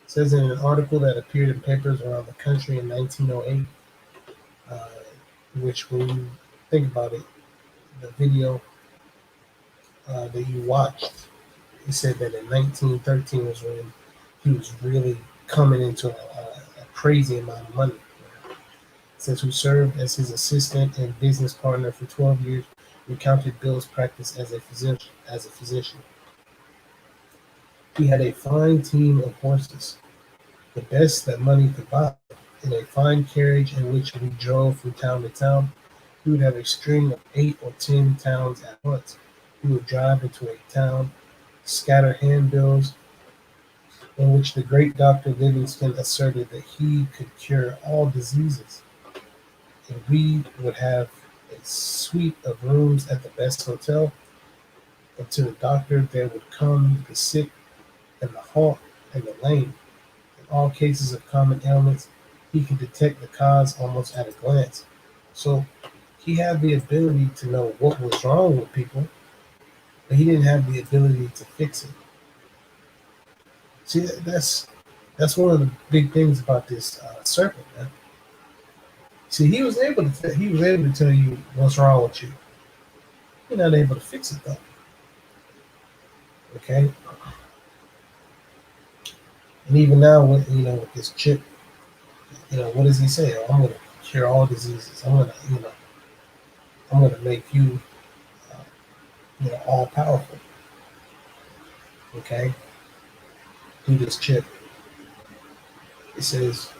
It says in an article that appeared in papers around the country in 1908, which when you think about it, the video that you watched, he said that in 1913 was when he was really coming into a crazy amount of money. Since who served as his assistant and business partner for 12 years, recounted Bill's practice as a physician. He had a fine team of horses, the best that money could buy, in a fine carriage in which we drove from town to town. He would have a string of 8 or 10 towns at once. He would drive into a town, scatter handbills, in which the great Dr. Livingston asserted that he could cure all diseases. And we would have a suite of rooms at the best hotel, and to the doctor there would come the sick and the halt and the lame. In all cases of common ailments, he could detect the cause almost at a glance. So he had the ability to know what was wrong with people, but he didn't have the ability to fix it. See, that's That's one of the big things about this serpent, man. See, he was able to tell you what's wrong with you. You're not able to fix it though. Okay, and even now, with this chip, what does he say? Oh, I'm going to cure all diseases. I'm going to make you, all powerful. Okay, through this chip. It says,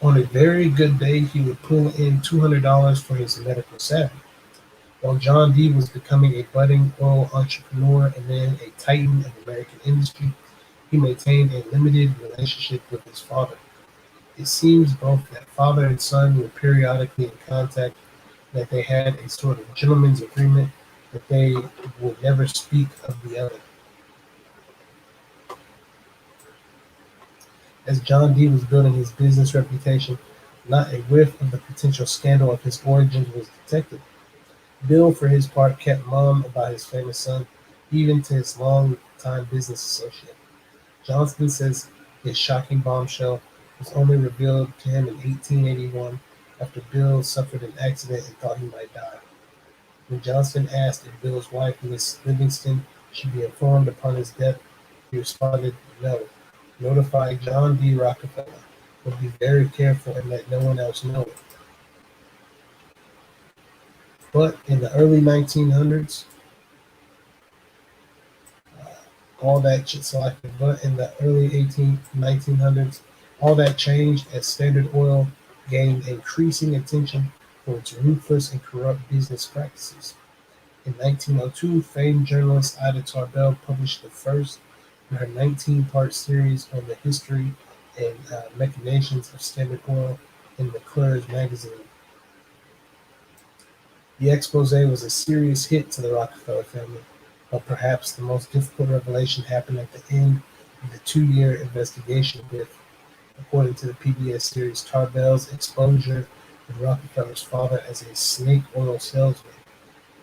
on a very good day, he would pull in $200 for his medical savvy. While John D. was becoming a budding oil entrepreneur and then a titan of American industry, he maintained a limited relationship with his father. It seems both that father and son were periodically in contact, that they had a sort of gentleman's agreement that they would never speak of the other. As John D. was building his business reputation, not a whiff of the potential scandal of his origins was detected. Bill, for his part, kept mum about his famous son, even to his long-time business associate. Johnston says his shocking bombshell was only revealed to him in 1881 after Bill suffered an accident and thought he might die. When Johnston asked if Bill's wife, Miss Livingston, should be informed upon his death, he responded, no. Notify John D. Rockefeller, but be very careful and let no one else know it. But in the early 1900s, but in the early 1900s, all that changed as Standard Oil gained increasing attention for its ruthless and corrupt business practices. In 1902, famed journalist Ida Tarbell published the first in her 19-part series on the history and machinations of Standard Oil in McClure's magazine. The expose was a serious hit to the Rockefeller family, but perhaps the most difficult revelation happened at the end of the 2-year investigation with, according to the PBS series, Tarbell's exposure of Rockefeller's father as a snake oil salesman,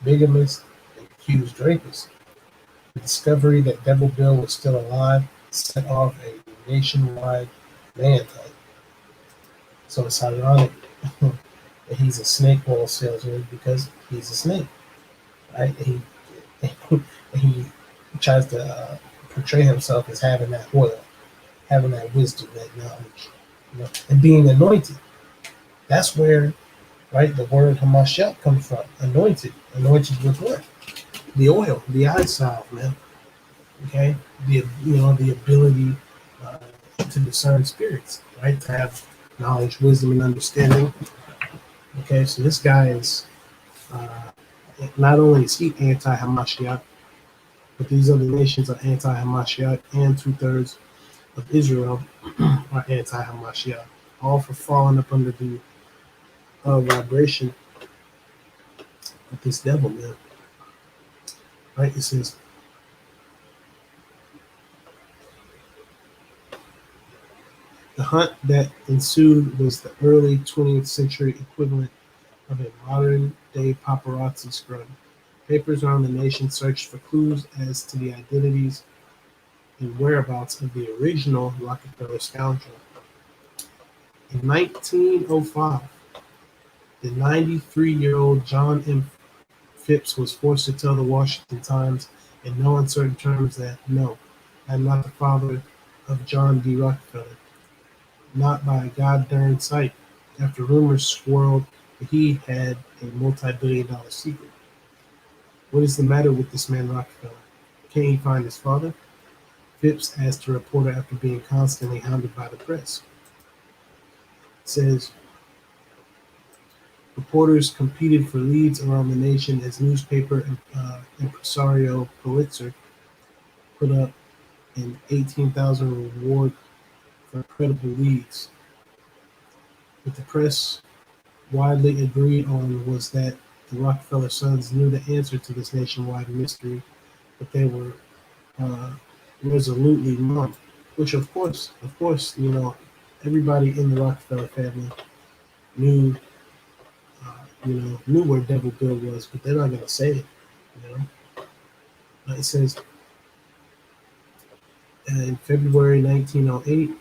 bigamist, and accused rapist. The discovery that Devil Bill was still alive set off a nationwide manhunt. So it's ironic that he's a snake oil salesman because he's a snake, right? He tries to portray himself as having that oil, having that wisdom, that knowledge, and being anointed. That's where, right, the word Hamashiach comes from. Anointed with what? The oil, the eye salve, man. Okay, the ability to discern spirits, right? To have knowledge, wisdom, and understanding. Okay, so this guy is not only is he anti-Hamashiach, but these other nations are anti-Hamashiach, and 2/3 of Israel are anti-Hamashiach, all for falling up under the vibration of this devil, man. Right? It says, the hunt that ensued was the early 20th century equivalent of a modern-day paparazzi scrub. Papers around the nation searched for clues as to the identities and whereabouts of the original Rockefeller scoundrel. In 1905, the 93-year-old John M. Phipps was forced to tell the Washington Times in no uncertain terms that, no, I'm not the father of John D. Rockefeller. Not by a god-darn sight, after rumors swirled that he had a multi-billion-dollar secret. What is the matter with this man Rockefeller? Can't he find his father? Phipps asked a reporter after being constantly hounded by the press. It says, reporters competed for leads around the nation as newspaper impresario Pulitzer put up an $18,000 reward for credible leads. What the press widely agreed on was that the Rockefeller sons knew the answer to this nationwide mystery, but they were resolutely mum. Which, of course, everybody in the Rockefeller family knew, knew where Devil Bill was, but they're not going to say it. It says in February 1908,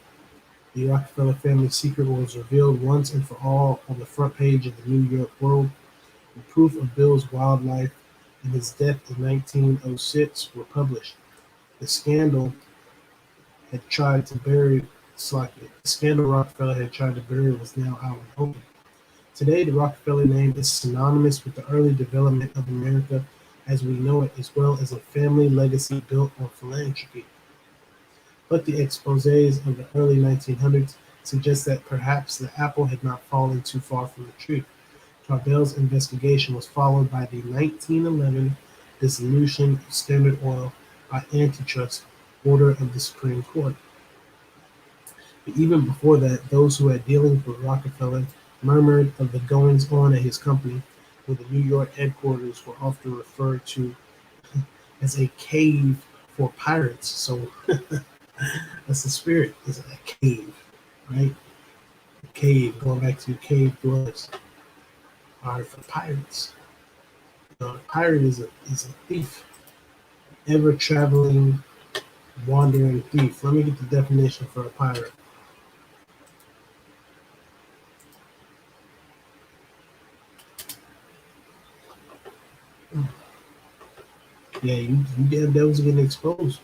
The Rockefeller family secret was revealed once and for all on the front page of the New York World. The proof of Bill's wildlife and his death in 1906 were published. The scandal had tried to bury the scandal Rockefeller had tried to bury was now out in the open. Today, the Rockefeller name is synonymous with the early development of America as we know it, as well as a family legacy built on philanthropy. But the exposés of the early 1900s suggest that perhaps the apple had not fallen too far from the tree. Tarbell's investigation was followed by the 1911 dissolution of Standard Oil by antitrust order of the Supreme Court. But even before that, those who had dealings with Rockefeller murmured of the goings-on at his company, where the New York headquarters were often referred to as a cave for pirates. So that's the spirit, is a cave, right? A cave, going back to cave dwellers, are for pirates. A pirate is a thief, ever traveling, wandering thief. Let me get the definition for a pirate. Yeah, you damn devils are getting exposed.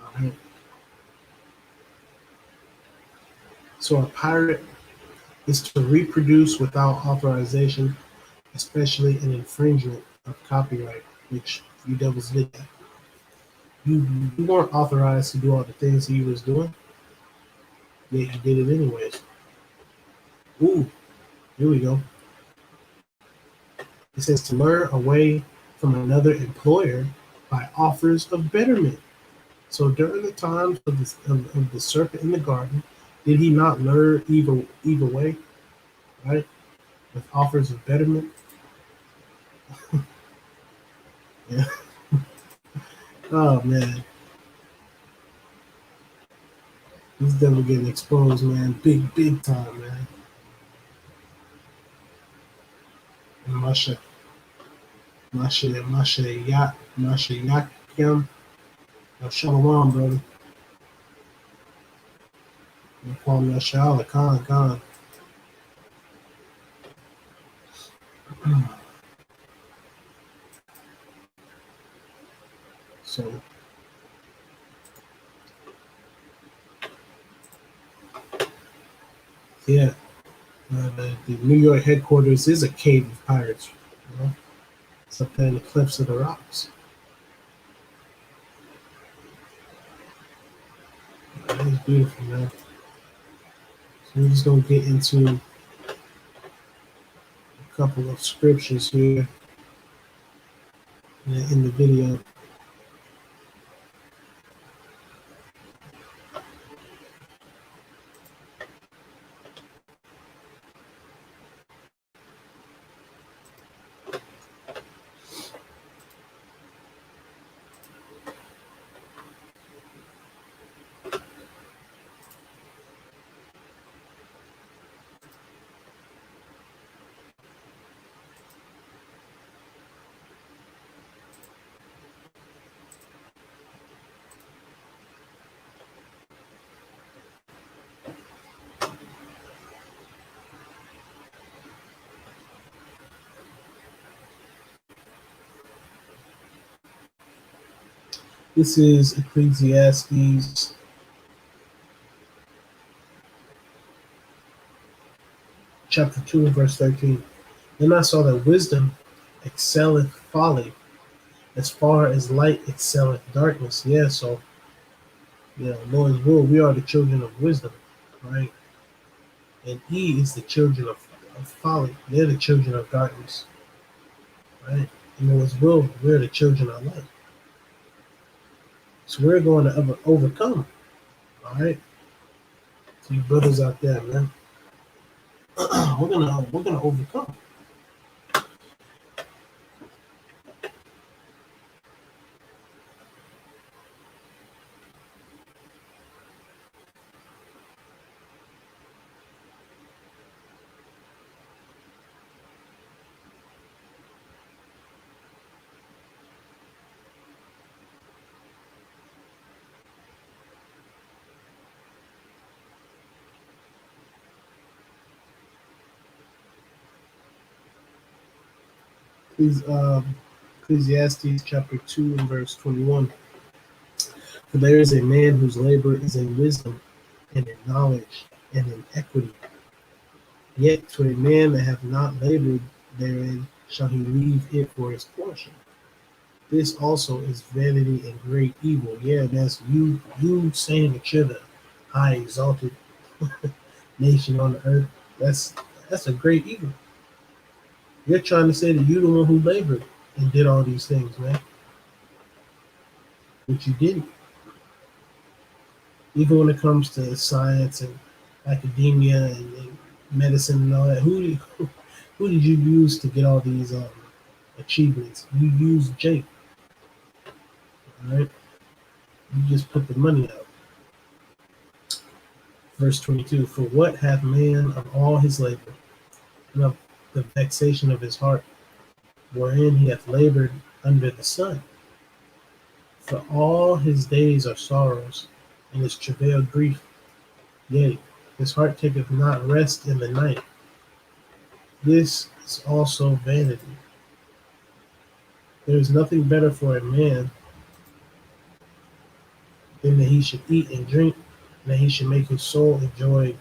All right. So a pirate is to reproduce without authorization, especially an infringement of copyright, which you devils did that. You weren't authorized to do all the things he was doing, yet you did it anyways. Ooh, here we go. It says to lure away from another employer by offers of betterment. So during the times of the serpent in the garden, did he not lure Eve away, right? With offers of betterment? Yeah. Oh man. This devil getting exposed, man. Big time, man. And Masha Yakim. Shalom, brother. Kwam Yashal, Khan. So, yeah, the New York headquarters is a cave of pirates. You know? It's up there in the cliffs of the rocks. It's beautiful, man. So we're just gonna get into a couple of scriptures here in the video. This is Ecclesiastes chapter 2, verse 13. Then I saw that wisdom excelleth folly, as far as light excelleth darkness. Yeah, so Lord's will, we are the children of wisdom, right? And he is the children of folly. They're the children of darkness, right? And Lord's will, we're the children of light. So we're going to overcome, all right? So you brothers out there, man, we're gonna overcome. Please, Ecclesiastes chapter 2 and verse 21. For there is a man whose labor is in wisdom and in knowledge and in equity. Yet to a man that hath not labored therein shall he leave it for his portion. This also is vanity and great evil. Yeah, that's you saying that you're the high exalted nation on the earth. That's a great evil. You're trying to say that you're the one who labored and did all these things, man. But you didn't. Even when it comes to science and academia and medicine and all that, who did you use to get all these achievements? You used Jake, all right? You just put the money out. Verse 22, for what hath man of all his labor, and of the vexation of his heart, wherein he hath labored under the sun? For all his days are sorrows, and his travail grief. Yea, his heart taketh not rest in the night. This is also vanity. There is nothing better for a man than that he should eat and drink, and that he should make his soul enjoy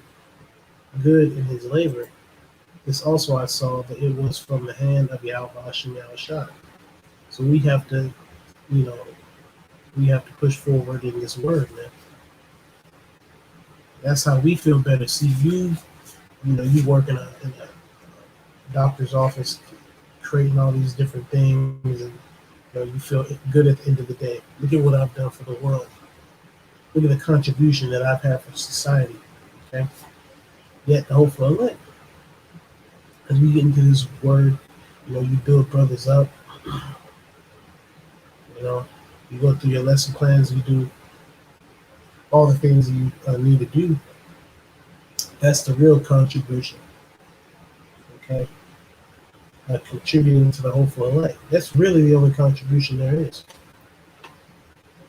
good in his labor. This also I saw that it was from the hand of Yahweh Hashem Yahushua. So we have to, we have to push forward in this word, man. That's how we feel better. See, you work in a doctor's office, creating all these different things, and you feel good at the end of the day. Look at what I've done for the world. Look at the contribution that I've had for society. Okay, yet the hopeful elect. As we get into this word, you build brothers up. You go through your lesson plans. You do all the things you need to do. That's the real contribution. Okay, contributing to the hopeful elect. That's really the only contribution there is.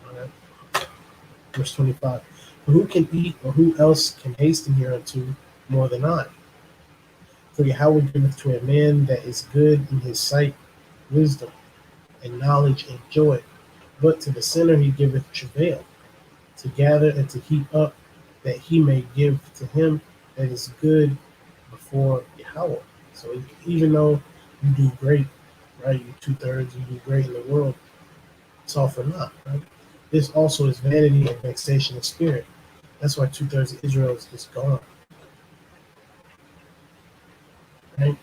All right. Verse 25. For who can eat, or who else can hasten hereunto more than I? For Yahweh giveth to a man that is good in his sight wisdom and knowledge and joy, but to the sinner he giveth travail, to gather and to heap up, that he may give to him that is good before Yahweh. So even though you do great, right? You 2/3, you do great in the world, it's all for naught, right? This also is vanity and vexation of spirit. That's why 2/3 of Israel is just gone. Right?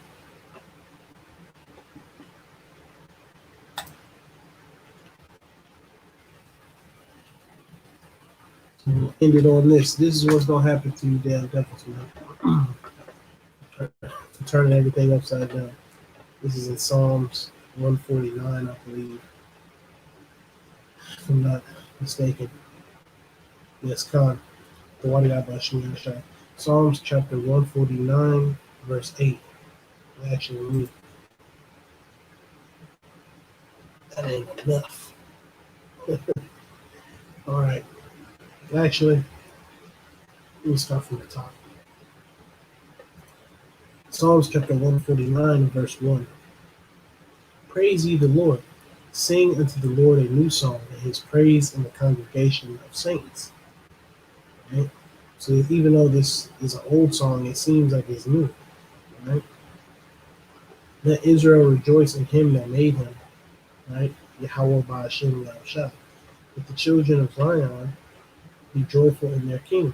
So we'll end it on this. This is what's gonna happen to you, damn devils, man. Turning everything upside down. This is in Psalms 149, I believe, if I'm not mistaken. Yes, Khan. The Wadi Abba Shemini. Psalms chapter 149, verse 8. Actually, read. That ain't enough. All right. Actually, let me start from the top. Psalms chapter 149, verse 1. Praise ye the Lord. Sing unto the Lord a new song, and his praise in the congregation of saints. Right? So even though this is an old song, it seems like it's new. Right? Let Israel rejoice in him that made him. Right? Yahweh Ba'ashem Yahushua. Let the children of Zion be joyful in their king.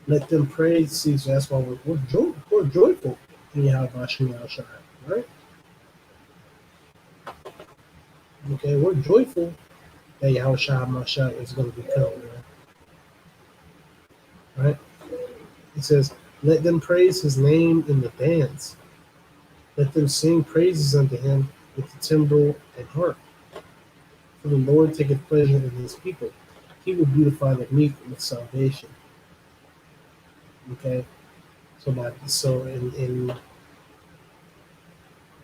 Let them praise. See, so that's why we're joyful in Yahweh Ba'ashem Yahushua. Right? Okay, we're joyful that Yahushua HaMashiach is going to be coming. Right? It says, let them praise his name in the dance. Let them sing praises unto him with the timbrel and harp. For the Lord taketh pleasure in his people. He will beautify the meek with salvation. Okay?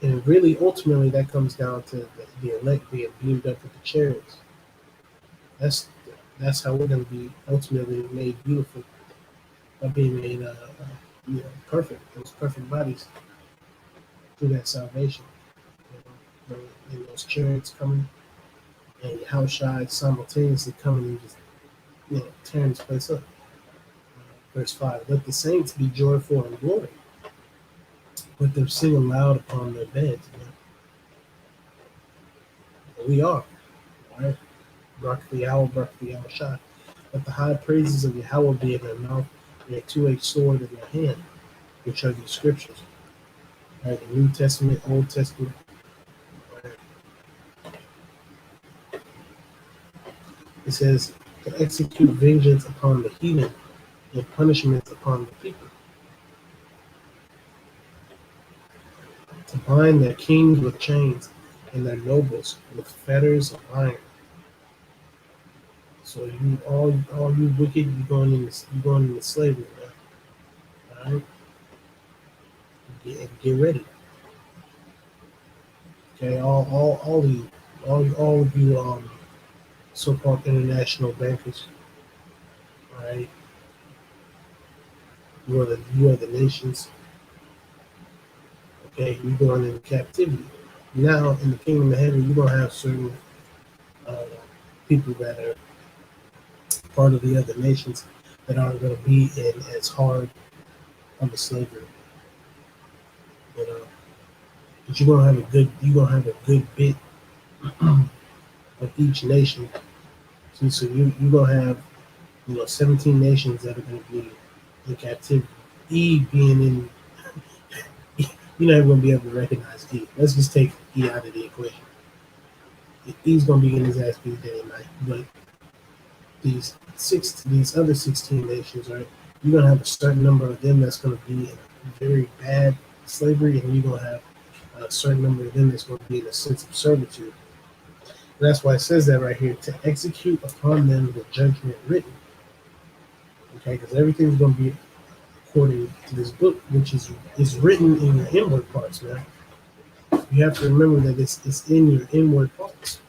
And really, ultimately, that comes down to the elect being beamed up with the chariots. That's how we're going to be ultimately made beautiful, by being made perfect. Those perfect bodies. through that salvation. And those chariots coming, and Yahushua simultaneously coming and just tearing this place up. Verse 5, let the saints be joyful in glory, let them sing aloud upon their beds. And we are, right? Barak Yahweh, Barak Yahushua. Let the high praises of Yahweh be in their mouth and a two-edged sword in their hand, which are the scriptures. Right? The New Testament, Old Testament. Right? It says to execute vengeance upon the heathen and punishment upon the people. To bind their kings with chains and their nobles with fetters of iron. So you all you wicked, you're going into slavery now. All right, get ready. Okay, all of you so-called international bankers. All right, you are the nations. Okay, you're going into captivity. Now in the kingdom of heaven, you're gonna have certain people that are part of the other nations that aren't going to be in as hard of a slavery, you know. But you're gonna have a good bit of each nation. So you're gonna have 17 nations that are going to be in captivity. E being in, you're not going to be able to recognize E. Let's just take E out of the equation. E's going to be in his ass beat day and night, but these other 16 nations, right? You're gonna have a certain number of them that's gonna be in very bad slavery, and you're gonna have a certain number of them that's gonna be in a sense of servitude. And that's why it says that right here, to execute upon them the judgment written. Okay, because everything's gonna be according to this book, which is written in your inward parts, man. You have to remember that it's in your inward parts.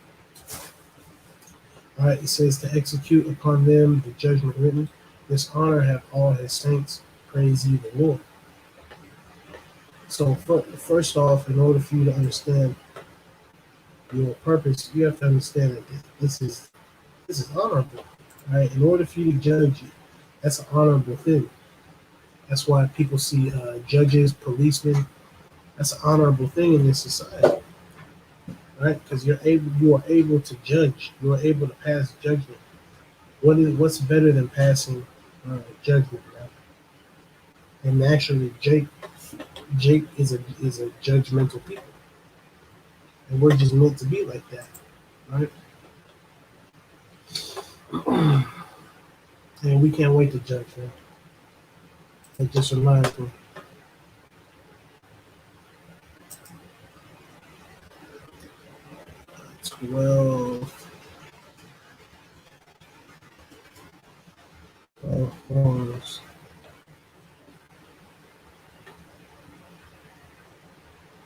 All right, it says to execute upon them the judgment written. This honor have all his saints. Praise ye the Lord. So first off, in order for you to understand your purpose, you have to understand that this is honorable. Right? In order for you to judge you, that's an honorable thing. That's why people see judges, policemen. That's an honorable thing in this society. Right? Because you are able to judge. You are able to pass judgment. What's better than passing judgment? Right? And naturally, Jake is a judgmental people, and we're just meant to be like that, right? And we can't wait to judge, man. It just reminds me. Well, let's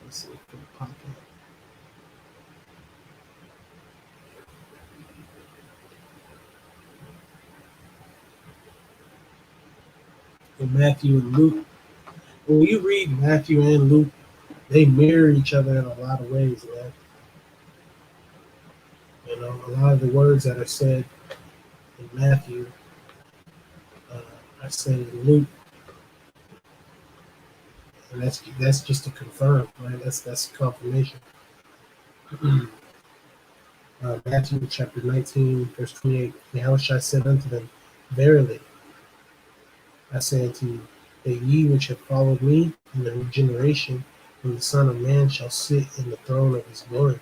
see if it pop up. In Matthew and Luke, when you read Matthew and Luke, they mirror each other in a lot of ways, man. You know, a lot of the words that are said in Matthew are said in Luke, and that's just to confirm, right? That's confirmation. Matthew chapter 19, verse 28. Yahushua said unto them, verily, I say unto you, that ye which have followed me in the regeneration, when the Son of Man shall sit in the throne of his glory,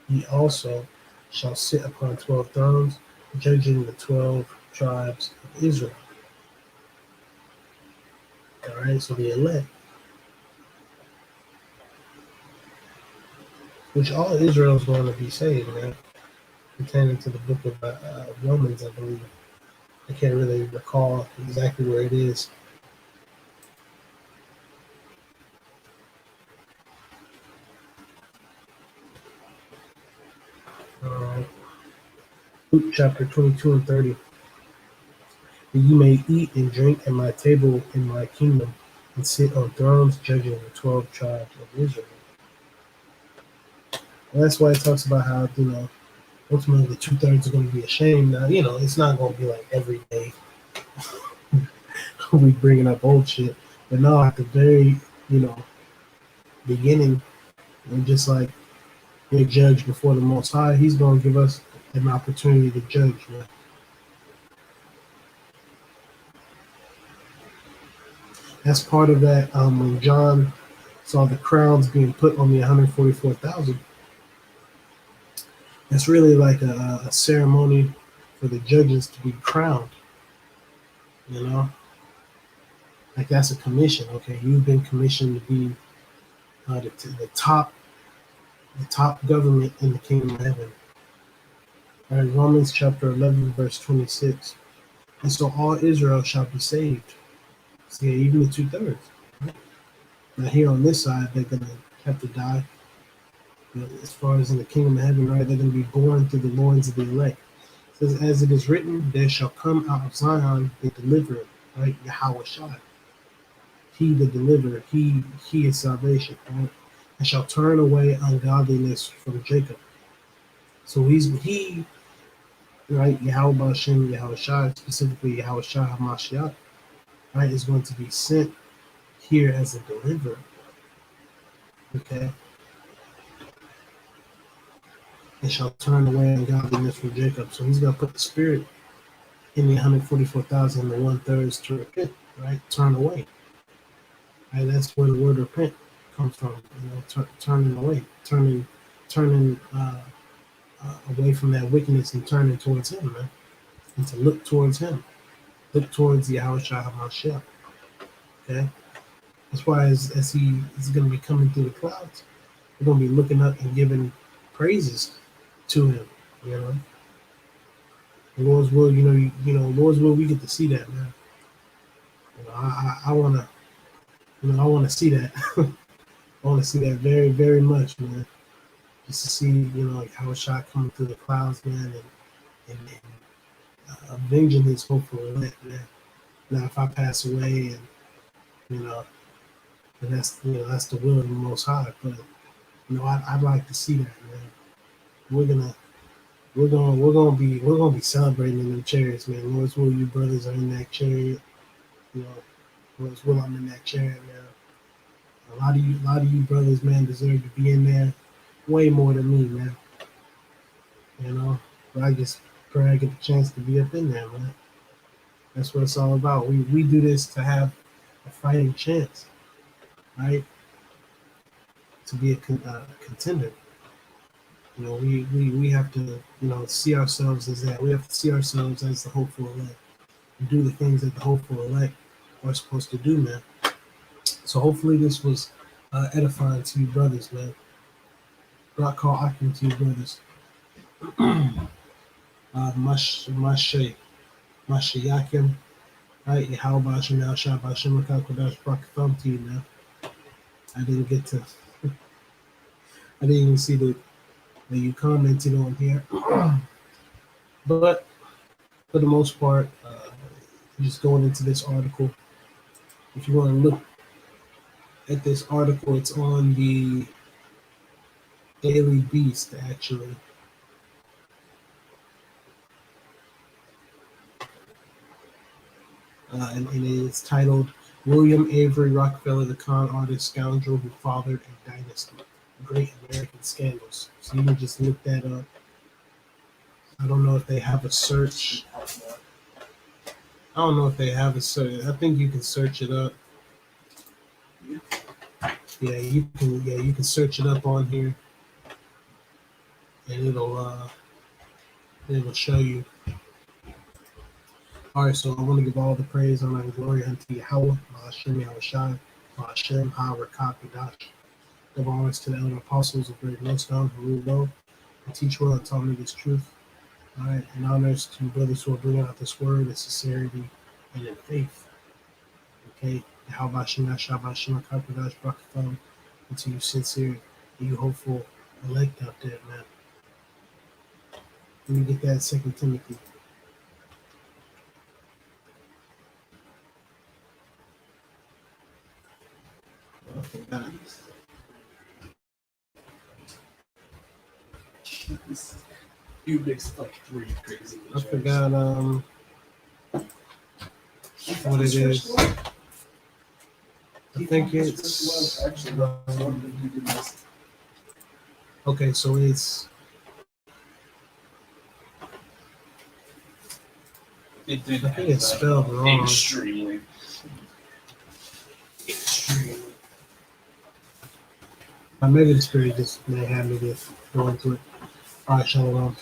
ye also shall sit upon 12 thrones, judging the 12 tribes of Israel. All right, so the elect, which all Israel is going to be saved, man, pertaining to the book of Romans, I believe. I can't really recall exactly where it is. Luke chapter 22 and 30. That you may eat and drink at my table in my kingdom, and sit on thrones judging the 12 tribes of Israel. And that's why it talks about how, ultimately the 2/3 are going to be ashamed. Now, it's not going to be like every day we bringing up old shit. But no, at the very, beginning, and just like we're judged before the Most High, He's going to give us an opportunity to judge, man. That's part of that. When John saw the crowns being put on the 144,000, it's really like a ceremony for the judges to be crowned. Like that's a commission. Okay, you've been commissioned to be the top government in the kingdom of heaven. All right, Romans chapter 11, verse 26. And so all Israel shall be saved. So yeah, even the 2/3. Now here on this side, they're gonna have to die. As far as in the kingdom of heaven, right, they're gonna be born through the loins of the elect. It says, as it is written, there shall come out of Zion a deliverer, right? Yahweh Shai. He the deliverer, he is salvation, right? And shall turn away ungodliness from Jacob. So he, right, Yahweh Bashem, Yahweh Shai, specifically Yahweh Shai HaMashiach, right, is going to be sent here as a deliverer. Okay. And shall turn away ungodliness from Jacob. So he's going to put the spirit in the 144,000, the 1/3 to repent, right? Turn away. Right? That's where the word repent comes from. Turning away, turning away from that wickedness and turning towards Him, man, and to look towards Him, look towards Yahweh Shai HaMashiach. Okay, that's why as He is going to be coming through the clouds, we're going to be looking up and giving praises to Him. Lord's will, Lord's will, we get to see that, man. I wanna, I want to see that. I want to see that very, very much, man. Just to see, like how Shai coming through the clouds, man, and avenging His hopeful elect, man. Now, if I pass away, and and that's the will of the Most High. But I'd like to see that, man. We're gonna be celebrating in the chariots, man. Lord's will, you brothers are in that chariot. Lord's will, I'm in that chariot, man. A lot of you brothers, man, deserve to be in there way more than me, man. But I just pray I get the chance to be up in there, man. That's what it's all about. We do this to have a fighting chance, right? To be a contender. We have to, see ourselves as that. We have to see ourselves as the hopeful elect and do the things that the hopeful elect are supposed to do, man. So hopefully this was edifying to you brothers, man. Rock call Akim to you brothers. Mashayakim, right? Yahweh Bashem, Yahshua Bashem, Kodash, Rockefeller to you, man. I didn't even see that you commented on here. But for the most part, just going into this article, if you want to look at this article, it's on the Daily Beast, actually. And it is titled William Avery Rockefeller, the con artist scoundrel who fathered a dynasty. Great American Scandals. So you can just look that up. I don't know if they have a search. I think you can search it up. Yeah, you can search it up on here, and it'll show you. All right, so I want to give all the praise, honor, and glory unto Yahweh, Hashem, Yahweh Shai, Hashem, Ha-Rakah-Kodash. Give honors to the elder apostles of Great Millstone who rule well and teach well and taught me this truth. All right, and honors to brothers who are bringing out this word in sincerity and in faith. Okay, Yahweh Hashem, Yahshua Hashem, Ha-Kodash, Rockefeller, unto you sincere and you hopeful elect out there, man. Let me get that 2 Timothy. You mixed like 3 crazy. I forgot what it is. I think it's okay. So it's It did I think it's spelled wrong. extremely. Maybe the spirit just may have me just go into it. All right, shalom.